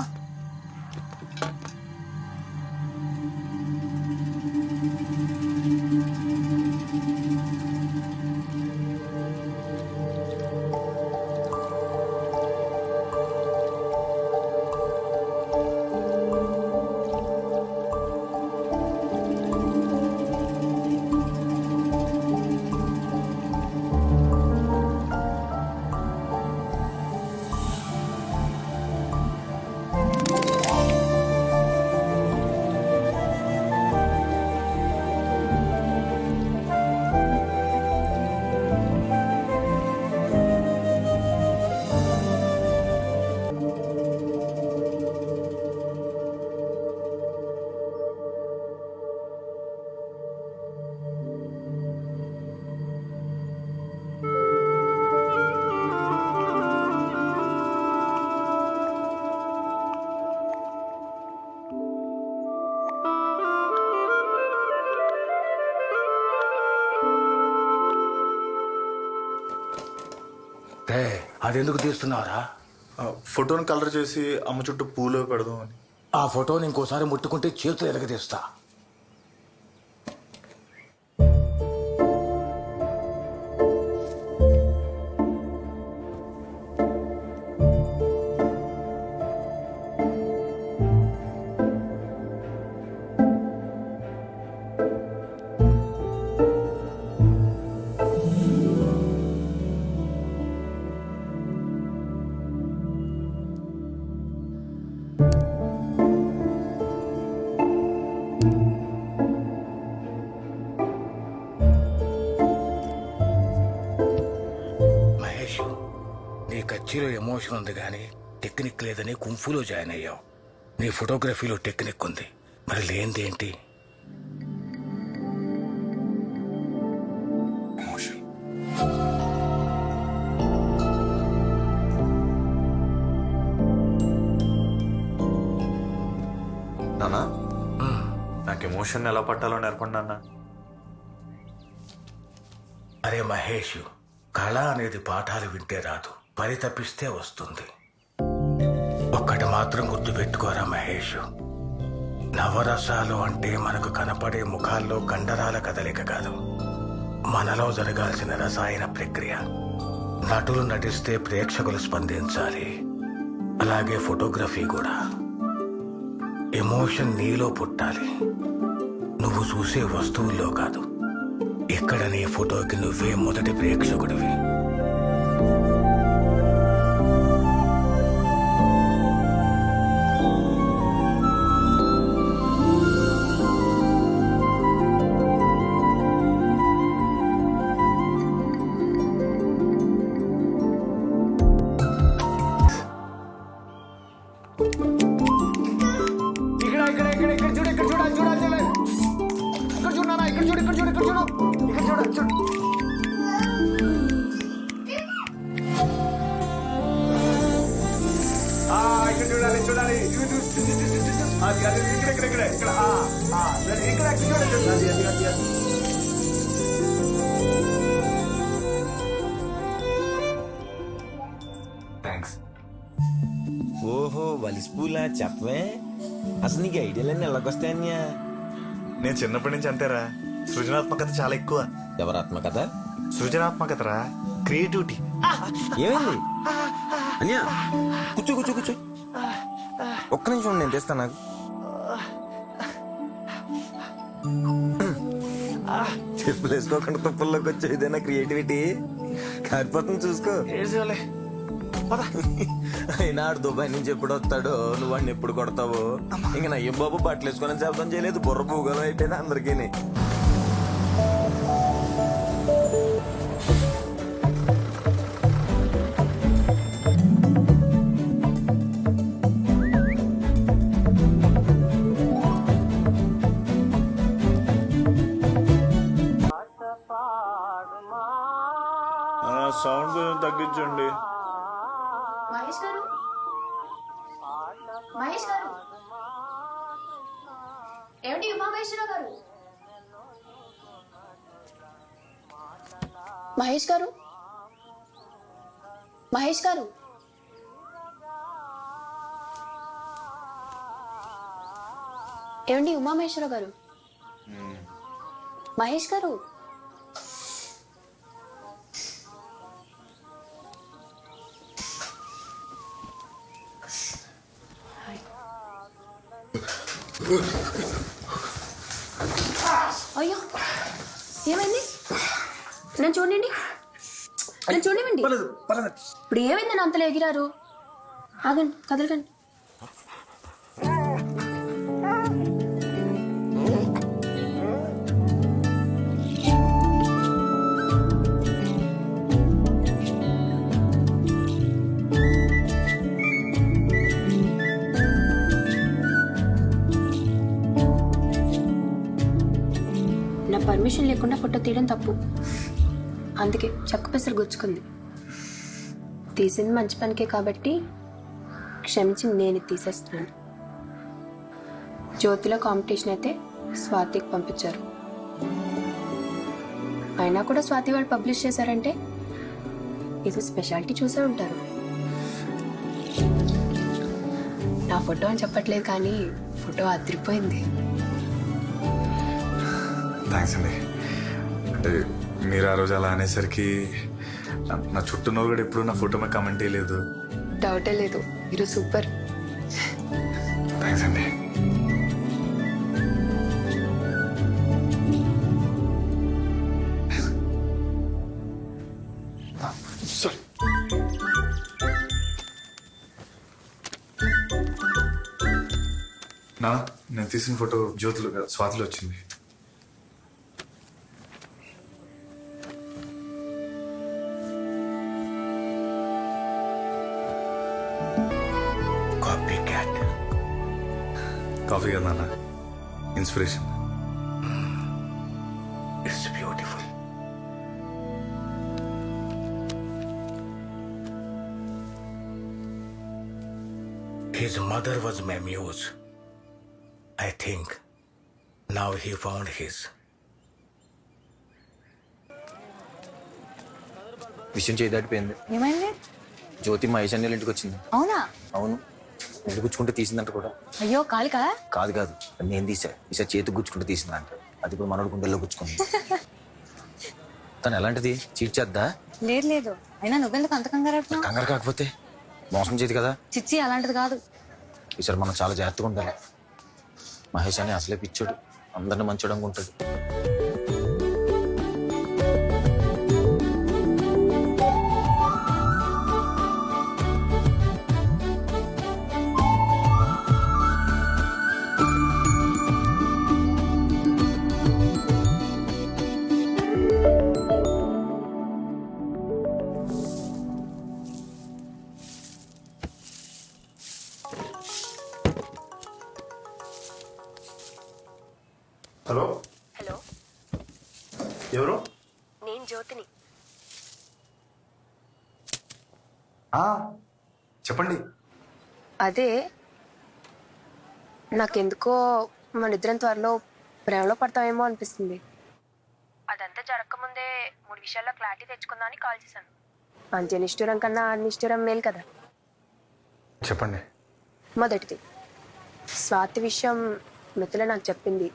అదెందుకు తీస్తున్నారా? ఫోటోని కలర్ చేసి అమ్మ చుట్టూ పూలు పెడదాం అని. ఆ ఫోటోని ఇంకోసారి ముట్టుకుంటే చేతులు ఎరగదీస్తా. కచ్చిలో ఎమోషన్ ఉంది కానీ టెక్నిక్ లేదని కుంఫులో జాయిన్ అయ్యావు. నీ ఫోటోగ్రఫీలో టెక్నిక్ ఉంది, మరి లేనిదేంటి? నానా నాకు ఎమోషన్ ఎలా పట్టాలో నేర్పండి అన్న. అరే మహేష్, కళ అనేది పాఠాలు వింటే రాదు, పరితపిస్తే వస్తుంది. ఒక్కటి మాత్రం గుర్తుపెట్టుకోరా మహేష్, నవరసాలు అంటే మనకు కనపడే ముఖాల్లో కండరాల కదలిక కాదు, మనలో జరగాల్సిన రసాయన ప్రక్రియ. నటులు నటిస్తే ప్రేక్షకులు స్పందించాలి, అలాగే ఫోటోగ్రఫీ కూడా. ఎమోషన్ నీలో పుట్టాలి, నువ్వు చూసే వస్తువుల్లో కాదు. ఇక్కడ నీ ఫోటోకి నువ్వే మొదటి ప్రేక్షకుడివి. ఇక్కడ చూడాలి చూడాలి ఇక్కడ ఇక్కడ ఇక్కడ ఇక్కడ చూడండి. థ్యాంక్స్. ఓహో వలిసిపూలా చెప్పవే. అసలు నీకు ఐడియాలన్నీ ఎలాగొస్తాయన్యా? నేను చిన్నప్పటి నుంచి అంతేరా, సృజనాత్మకత చాలా ఎక్కువ. ఎవరి ఆత్మకథ? సృజనాత్మకతరా, క్రియేటివిటీ. ఏమైంది అన్యా? కూర్చో కూర్చో కూర్చో. ఒక్క నిమిషం నేను తెస్తాను నాకు. చెప్పులు వేసుకోకుండా తుప్పల్లోకి వచ్చే ఇదేనా క్రియేటివిటీ? కారిపోతుంది చూసుకో. అయినా ఆడు దుబాయ్ నుంచి ఎప్పుడు వస్తాడో, నువ్వు వాడిని ఎప్పుడు కొడతావో. ఇంక నయ్యం బాబు బట్టలు వేసుకొని శబ్దం చేయలేదు, బుర్ర భూగోళం అయిపోయింది అందరికీ. సౌండ్ కొంచెం తగ్గించండి. మహేష్ గారు, మహేష్ గారు, ఏమిటి ఉమామహేశ్వరరావు గారు? మహేష్ గారు, మహేష్ గారు, ఏమండి ఉమామహేశ్వరరావు గారు? మహేష్ గారు, అయ్యో ఏమైంది? నన్ను చూడండి, నన్ను చూడండి. ఇప్పుడు ఏమైంది? నన్ను అంతలో ఎగిరారు. ఆగండి, కదలకండి. నా పర్మిషన్ లేకుండా ఫోటో తీయడం తప్పు, అందుకే చెక్క పెసరు గుచ్చుకుంది. తీసింది మంచి పనికే కాబట్టి క్షమించి నేను తీసేస్తున్నాను. జ్యోతిలో కాంపిటీషన్ అయితే స్వాతికి పంపించారు. అయినా కూడా స్వాతి వాళ్ళు పబ్లిష్ చేశారంటే ఇది స్పెషాలిటీ చూసే ఉంటారు. నా ఫోటో అని చెప్పట్లేదు కానీ ఫోటో అదిరిపోయింది. థ్యాంక్స్ అండి. అంటే మీరు ఆ రోజు అలా అనేసరికి నా చుట్టూ నోరు కూడా ఎప్పుడు నా ఫోటో మీద కమెంట్ చేయలేదు. డౌటే లేదు, మీరు సూపర్. థ్యాంక్స్ అండి. నా నేను తీసిన ఫోటో జ్యోతిలో స్వాతిలో వచ్చింది. కాఫీ కదా నాన్న, inspiration. It's beautiful. His mother was my muse. I think now he found his. విషయం చేయదాటిపోయింది. ఏమైంది? జ్యోతి మహేష్ అన్నయ్య ఇంటికి వచ్చింది. అవునా? అవును, ఇంటికి గుచ్చుకుంటే తీసిందంట కూడా. అయ్యో కాలికా? కాదు కాదు, నేను తీసా. ఈసారి చేతికి గుచ్చుకుంటే తీసిందంట. అది కూడా మనోడు గుండెల్లో గుచ్చుకుంది. తను ఎలాంటిది? చీట్ చేద్దా? లేదు లేదు, అయినా నువ్వెందుకు అంత కంగారు? కంగారు కాకపోతే మోసం చేయదు కదా. చిచ్చి అలాంటిది కాదు. ఈసారి మనం చాలా జాగ్రత్తగా ఉండాలి. మహేష్ అని అసలే పిచ్చోడు, అందరిని మంచోడు అనుకుంటాడు. హలో హలో చెప్పండి. అదే నాకెందుకో మన ఇద్దరం త్వరలో ప్రేమలో పడతామేమో అనిపిస్తుంది. అదంతా జరగకముందే 3 విషయాల్లో క్లారిటీ తెచ్చుకుందామని కాల్ చేశాను. అంత్యనిష్ఠురం కన్నా నిష్ఠురం మేలు కదా. చెప్పండి. మొదటిది, స్వాతి విషయం మిత్రులు నాకు చెప్పింది.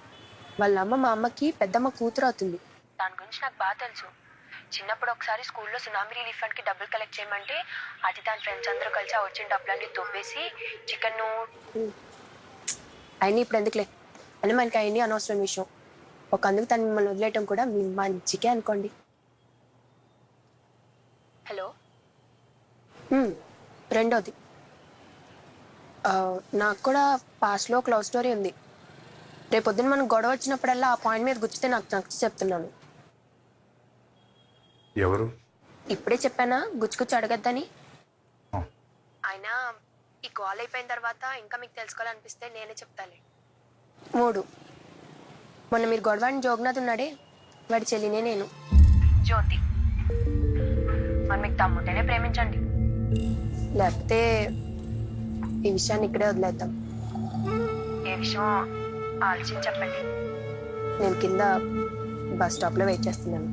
వాళ్ళ అమ్మ మా అమ్మకి పెద్దమ్మ కూతురు అవుతుంది. దాని గురించి నాకు బాగా తెలుసు. చిన్నప్పుడు ఒకసారి స్కూల్లో సునామీ రిలీఫ్ ఫండ్కి డబ్బులు కలెక్ట్ చేయమంటే అది దాని ఫ్రెండ్స్ అందరూ కలిసి ఆ వచ్చిన డబ్బులన్నీ తొప్పేసి చికెన్ అయినా ఇప్పుడు ఎందుకులే అని మనకి అయినా అనవసరం విషయం. ఒక అందుకు తను మిమ్మల్ని వదిలేయటం కూడా మీ మంచికే అనుకోండి. హలో. రెండోది, నాకు కూడా పాస్ట్లో ఒక లవ్ స్టోరీ ఉంది. రేపొద్దున మనకు గొడవ వచ్చినప్పుడల్లా ఆ పాయింట్ మీద గుచ్చితే నాకు నచ్చి చెప్తున్నాను. ఎవరు? ఇప్పుడే చెప్పానా గుచ్చుకుచ్చి అడగద్దని. అయినా ఈ కాల్ అయిపోయిన తర్వాత ఇంకా మీకు తెలుసుకోవాలనిపిస్తే నేనే చెప్తాలే. 3, మొన్న మీరు గొడవని జోగ్నాథ్ ఉన్నాడే వాడి చెల్లినే నేను, జ్యోతి. మరి మీకు తమ్ముంటేనే ప్రేమించండి, లేకపోతే ఈ విషయాన్ని ఇక్కడే వదిలేద్దాం. ఏ విషయం ఆలోచించి చెప్పండి. నేను కింద బస్ స్టాప్లో వెయిట్ చేస్తున్నాను.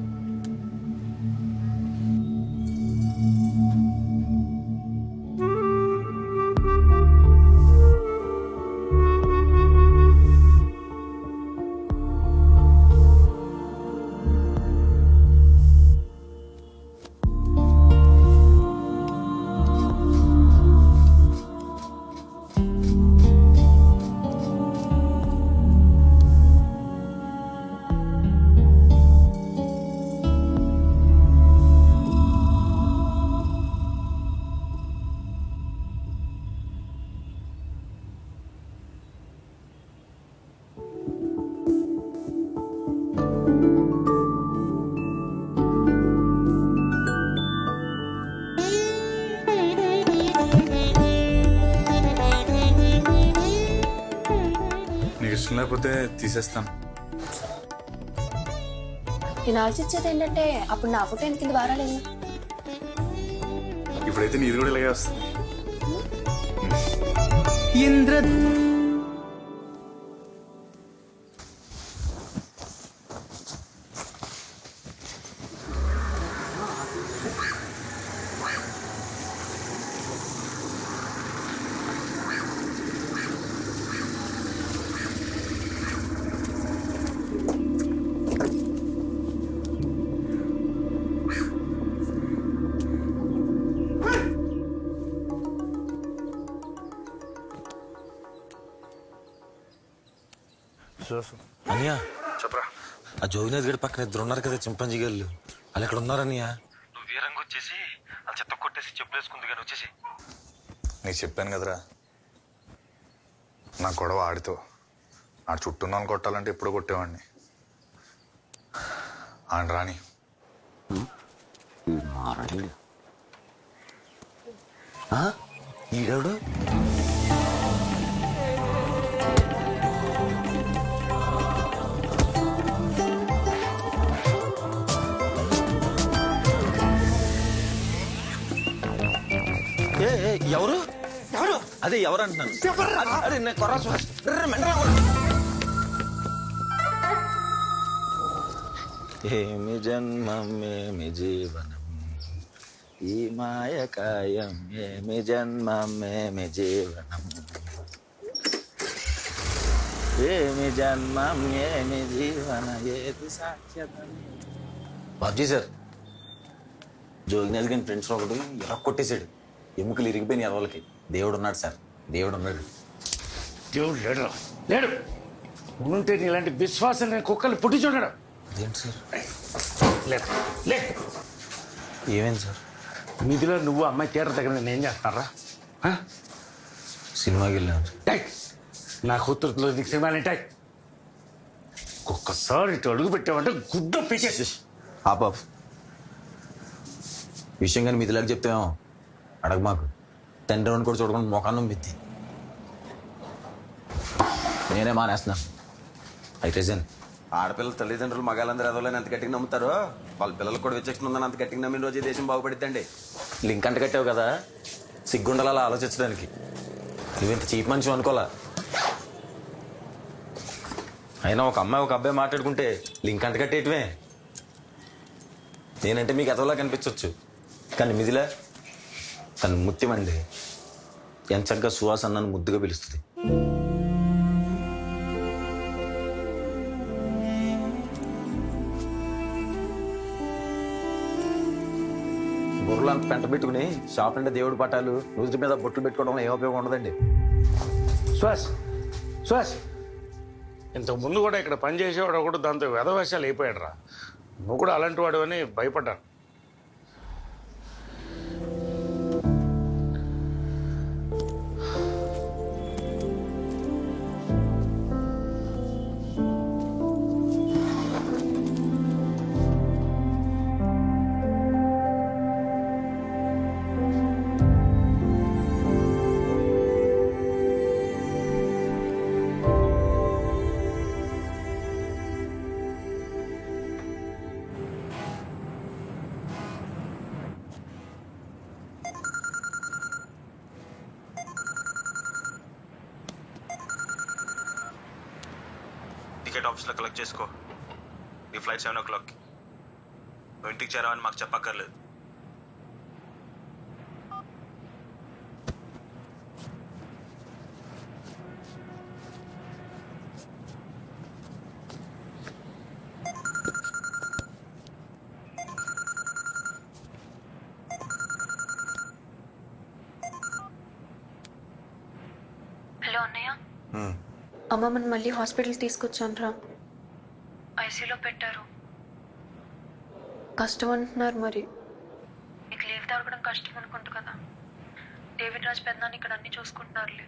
నీకు ఇష్టం లేకపోతే తీసేస్తాను. నేను ఆలోచించేది ఏంటంటే అప్పుడు నా ఫోటో ఎందుకు వారాలేదు. ఇప్పుడైతే నీది కూడా ఇలాగే వస్తుంది. ఇంద్ర అనియా చెప్పరా, ఆ జోగినాథ్ గడి పక్కన ఇద్దరు ఉన్నారు కదా చింపాంజీ గారు, వాళ్ళు ఎక్కడ ఉన్నారనియా? నువ్వు వీరంగా వచ్చేసి ఆ చెత్త కొట్టేసి చెప్పులేసుకుంది కానీ వచ్చేసి. నీకు చెప్పాను కదరా, నా గొడవ ఆడితో. ఆడు చుట్టూ నన్ను కొట్టాలంటే ఎప్పుడు కొట్టేవాడిని. ఆడ రాని ఈడెవడు? ఎవరు ఎవరు? అదే ఎవరు అంటున్నాను. అరే నేను కొర్రా ఏమి జన్మమేమి జీవనం ఈ మాయకాయం ఏమి జన్మమేమి జీవనం ఏమి జన్మం ఏమి జీవన ఏది సాక్ష్యత. బాబ్జీ సార్, జోగినాథ్ గారి ఫ్రెండ్స్ ఒకటి ఎలా కొట్టేశాడు. ఎముకలు ఇరిగిపోయిన ఎవరికి. దేవుడు ఉన్నాడు సార్, దేవుడు ఉన్నాడు. దేవుడు లేడు లేడు ఉంటే ఇలాంటి విశ్వాసం నేను కుక్కలు పుట్టి చూడడు. అదేంటి సార్? లేదు లే. ఏమైంది సార్? నిధిలో నువ్వు అమ్మాయి థియేటర్ దగ్గర నేను ఏం చేస్తున్నారా? సినిమాకి వెళ్ళాను. నా కూతురులో నీకు సినిమాలు ఏంటాయి? ఒక్కసారి ఇటు అడుగు పెట్టావంటే గుడ్డ పీకేసి. ఆపాప్ విషయం కానీ మీదిలాగా చెప్తామో అడగ మాకు. తండ్రి కూడా చూడకుండా మొఖాన్నం పెద్ది. నేనే మానేస్తున్నాను. అయితే జన్ ఆడపిల్లల తల్లిదండ్రులు మగాళ్ళందరూ ఎదవలేని అంత గట్టిగా నమ్ముతారో వాళ్ళ పిల్లలకు కూడా విచక్షణ ఉందని అంత గట్టిగా నమ్మిన రోజు దేశం బాగుపడిద్దండి. లింక్ అంట కట్టావు కదా, సిగ్గుండాలి అలా ఆలోచించడానికి. నువ్వింత చీప్ మనిషి అనుకోలా. అయినా ఒక అమ్మాయి ఒక అబ్బాయి మాట్లాడుకుంటే లింక్ అంట కట్టేయటమే. నేనంటే మీకు ఎదవలా కనిపించవచ్చు, కానీ మిదిలా తను ముత్యమండి. ఎంత చక్కగా సుహాస్ అన్నాను ముద్దుగా పిలుస్తుంది. బుర్రలు అంత పెంట పెట్టుకుని షాప్ అంటే దేవుడి పటాలు నుదుటి మీద బొట్లు పెట్టుకోవడం ఏ ఉపయోగం ఉండదండి. సుహాస్, సుహాస్, ఇంతకు ముందు కూడా ఇక్కడ పని చేసేవాడు ఒకడు దాంతో వెధవేషాలు అయిపోయాడు రా. నువ్వు కూడా అలాంటి వాడు అని భయపడ్డాను. టికెట్ ఆఫీస్లో కలెక్ట్ చేసుకో. నీ ఫ్లైట్ 7 o'clock. నువ్వు ఇంటికి చేరావని మాకు చెప్పక్కర్లేదు. హలో అన్నయ్య, అమ్మమ్మని మళ్ళీ హాస్పిటల్ తీసుకొచ్చాను రా. ఐసీలో పెట్టారు. కష్టం అంటున్నారు. మరి నీకు లీవ్ దొరకడం కష్టం అనుకుంటా కదా. డేవిడ్ రాజ్ పెద్దనాన్ని ఇక్కడ అన్ని చూసుకుంటున్నారులే.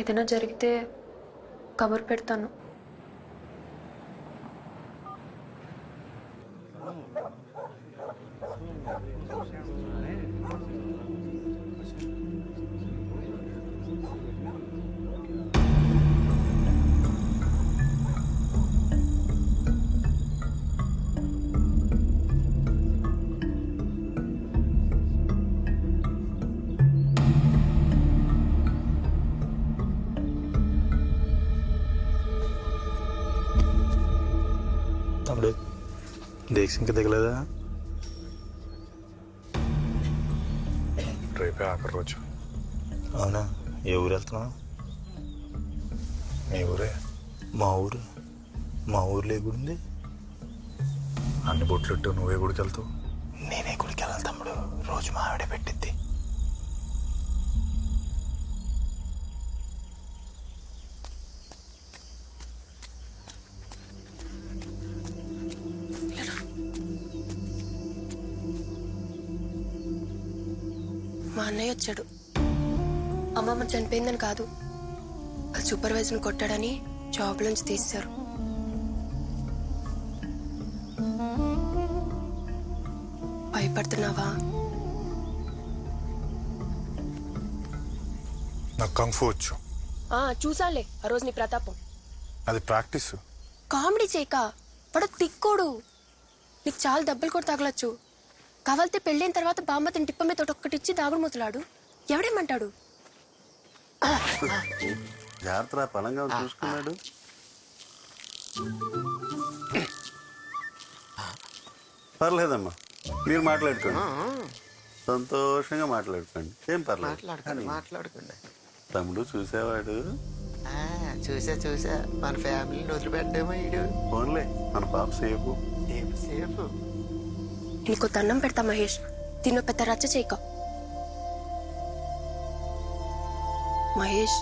ఏదైనా జరిగితే కబురు పెడతాను. తమ్ముడు దేశం ఇంకా దిగలేదా? రేపే ఆఖరి రోజు. అవునా? ఏ ఊరు వెళ్తున్నావు? మీ ఊరే. మా ఊర్లో ఏ గుడి ఉంది? అన్ని బొట్లు నువ్వే గుడికి వెళ్తావు? నేనే గుడికి వెళ్ళాలి తమ్ముడు. రోజు మా ఆవిడే పెట్టిద్ది. మా అన్నయ్య వచ్చాడు. అమ్మమ్మ చనిపోయిందని కాదు, అది సూపర్వైజర్ని కొట్టాడని జాబ్ నుంచి తీశారు. భయపడుతున్నావా? నాకు కంఫు వచ్చు. చూసాలే ఆ రోజు నీ ప్రతాపం. అది ప్రాక్టీస్. కామెడీ చేయక, వాడు తిక్కోడు. నీకు చాలా దెబ్బలు కూడా తగలచ్చు. కావాలితే పెళ్ళైన తర్వాత బామ్మతిని టిప్ప మీద ఒక్కటిచ్చి దాగుడు మూతలాడు. ఎవడేమంటాడు? జాగ్రత్త, పలంగా చూసుకున్నాడు. పర్లేదమ్మా, మీరు మాట్లాడుకోండి, సంతోషంగా మాట్లాడుకోండి. ఏం పర్లేదు. మాట్లాడుకోండి. తమ్ముడు చూసేవాడు. చూసా మన ఫ్యామిలీని వదిలిపెట్టేమో ఈడు. ఫోన్లే, మన పాప సేఫ్. సేఫ్. నీకు దండం పెడతా మహేష్, తిన్న పెద్ద రచ్చ చేయక. మహేష్,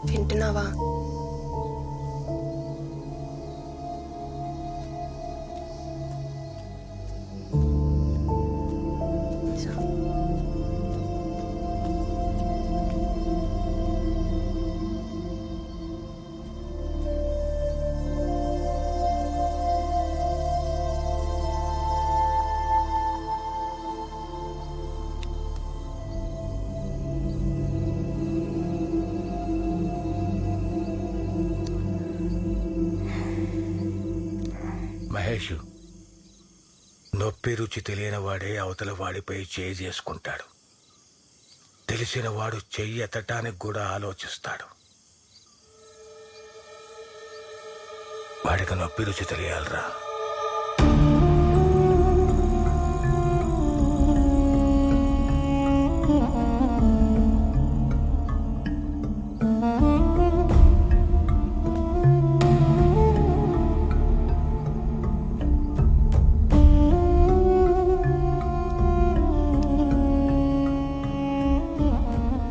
వింటున్నావా? మహేష్, నొప్పి రుచి తెలియని వాడే అవతల వాడిపై చేయి చేసుకుంటాడు. తెలిసిన వాడు చెయ్యి ఎత్తటానికి కూడా ఆలోచిస్తాడు. వాడికి నొప్పి రుచి తెలియాలరా.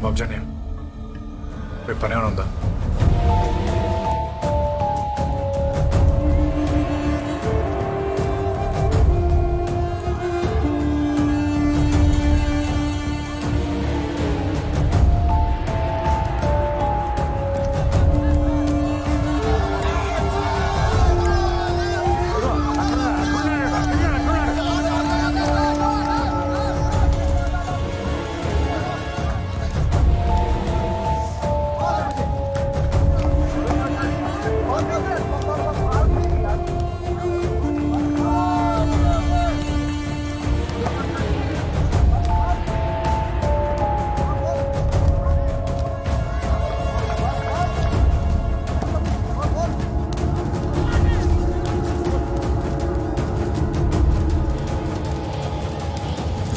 బాబ్జాని రేపు పని ఏమైనా ఉందా?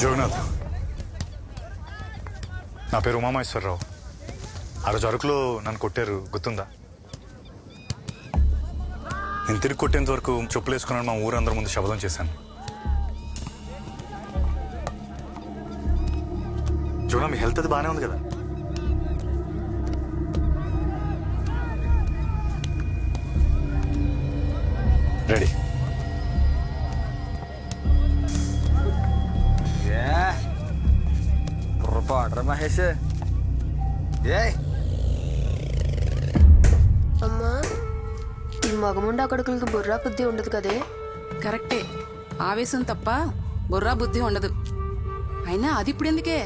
జగన్నాథ్, నా పేరు ఉమామహేశ్వరరావు. ఆ రోజు అరకులో నన్ను కొట్టారు, గుర్తుందా? నేను తిరిగి కొట్టేంత వరకు చెప్పులు వేసుకున్నాను, మా ఊరందరి ముందు శబదం చేశాను. జగన్నా, మీ హెల్త్ అది బాగానే ఉంది కదా? రెడీ? మహేష్ అమ్మా, ఈ మగముండ అక్కడికి బుర్రా బుద్ధి ఉండదు కదే. కరెక్టే, ఆవేశం తప్ప బుర్రా బుద్ధి ఉండదు. అయినా అది ఇప్పుడు ఎందుకే?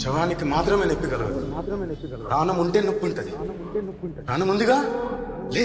శవానికి మాత్రమే నొప్పిగలదు. ప్రాణం ఉంటే నొప్పి ఉంటుంది. ప్రాణం ఉందిగా, లే.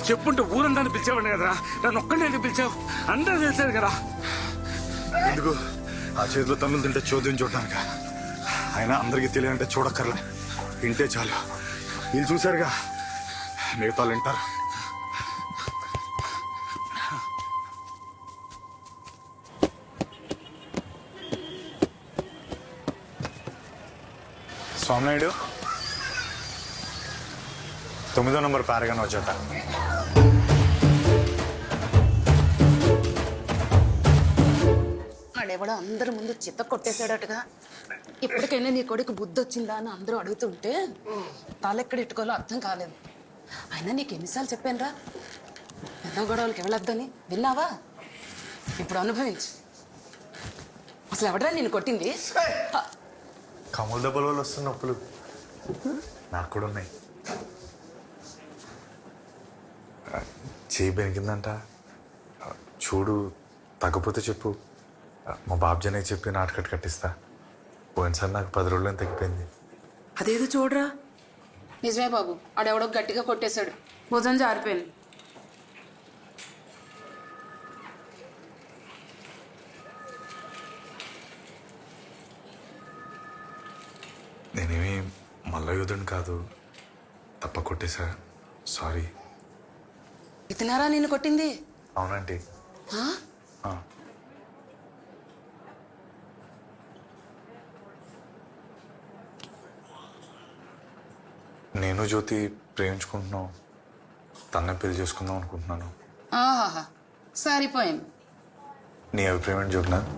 చెప్పుంటే ఊరంతా పిలిచావండి కదరా, నన్ను ఒక్కడే పిలిచావు. అందరూ తెలిసారు కదా. ఎందుకు ఆ చేతిలో తన్నులు తింటే చోద్యం చూడటానిక? అయినా అందరికీ తెలియాలంటే చూడక్కర్లే, వింటే చాలు. వీళ్ళు చూశారుగా, మిగతా వాళ్ళు వింటారు. స్వామినాయుడు 9వ నంబర్ పారగానే వచ్చాట. వాడెవడో అందరి ముందు చిత్త కొట్టేశాడటగా. ఇప్పటికైనా నీ కొడుకు బుద్ధి వచ్చిందా అని అందరూ అడుగుతుంటే తాళెక్కడ ఇట్టుకోవాలో అర్థం కాలేదు. అయినా నీకు ఎన్నిసార్లు చెప్పానురా పెద్ద గొడవలకి వెళ్ళొద్దని, విన్నావా? ఇప్పుడు అనుభవించు. అసలు ఎవడరా నేను కొట్టింది? కమల దెబ్బల వల్ల వస్తున్న నొప్పులు నాకు కూడా ఉన్నాయి. చేయి బెనికిందంట, చూడు. తగ్గపోతే చెప్పు, మా బాబ్జీనే చెప్పి నాటకట్టు కట్టిస్తా. పోయినసారి నాకు 10 రోజులని తగ్గిపోయింది. అదేదో చూడరా. నిజమే బాబు, ఆడెవడో గట్టిగా కొట్టేశాడు, భుజం జారిపోయింది. నేనేమి మల్లయోధుని కాదు, తప్ప కొట్టేశా. సారీ. ఇతనారా నిన్ను కొట్టింది? అవునండి. నేను జ్యోతి ప్రేమించుకుంటున్నాం. తన్నే పెళ్లి చేసుకుందాం అనుకుంటున్నాను. ఆహాహా, సరిపోయింది. నీ అభిప్రాయం ఏంటి జగన్నాథ్?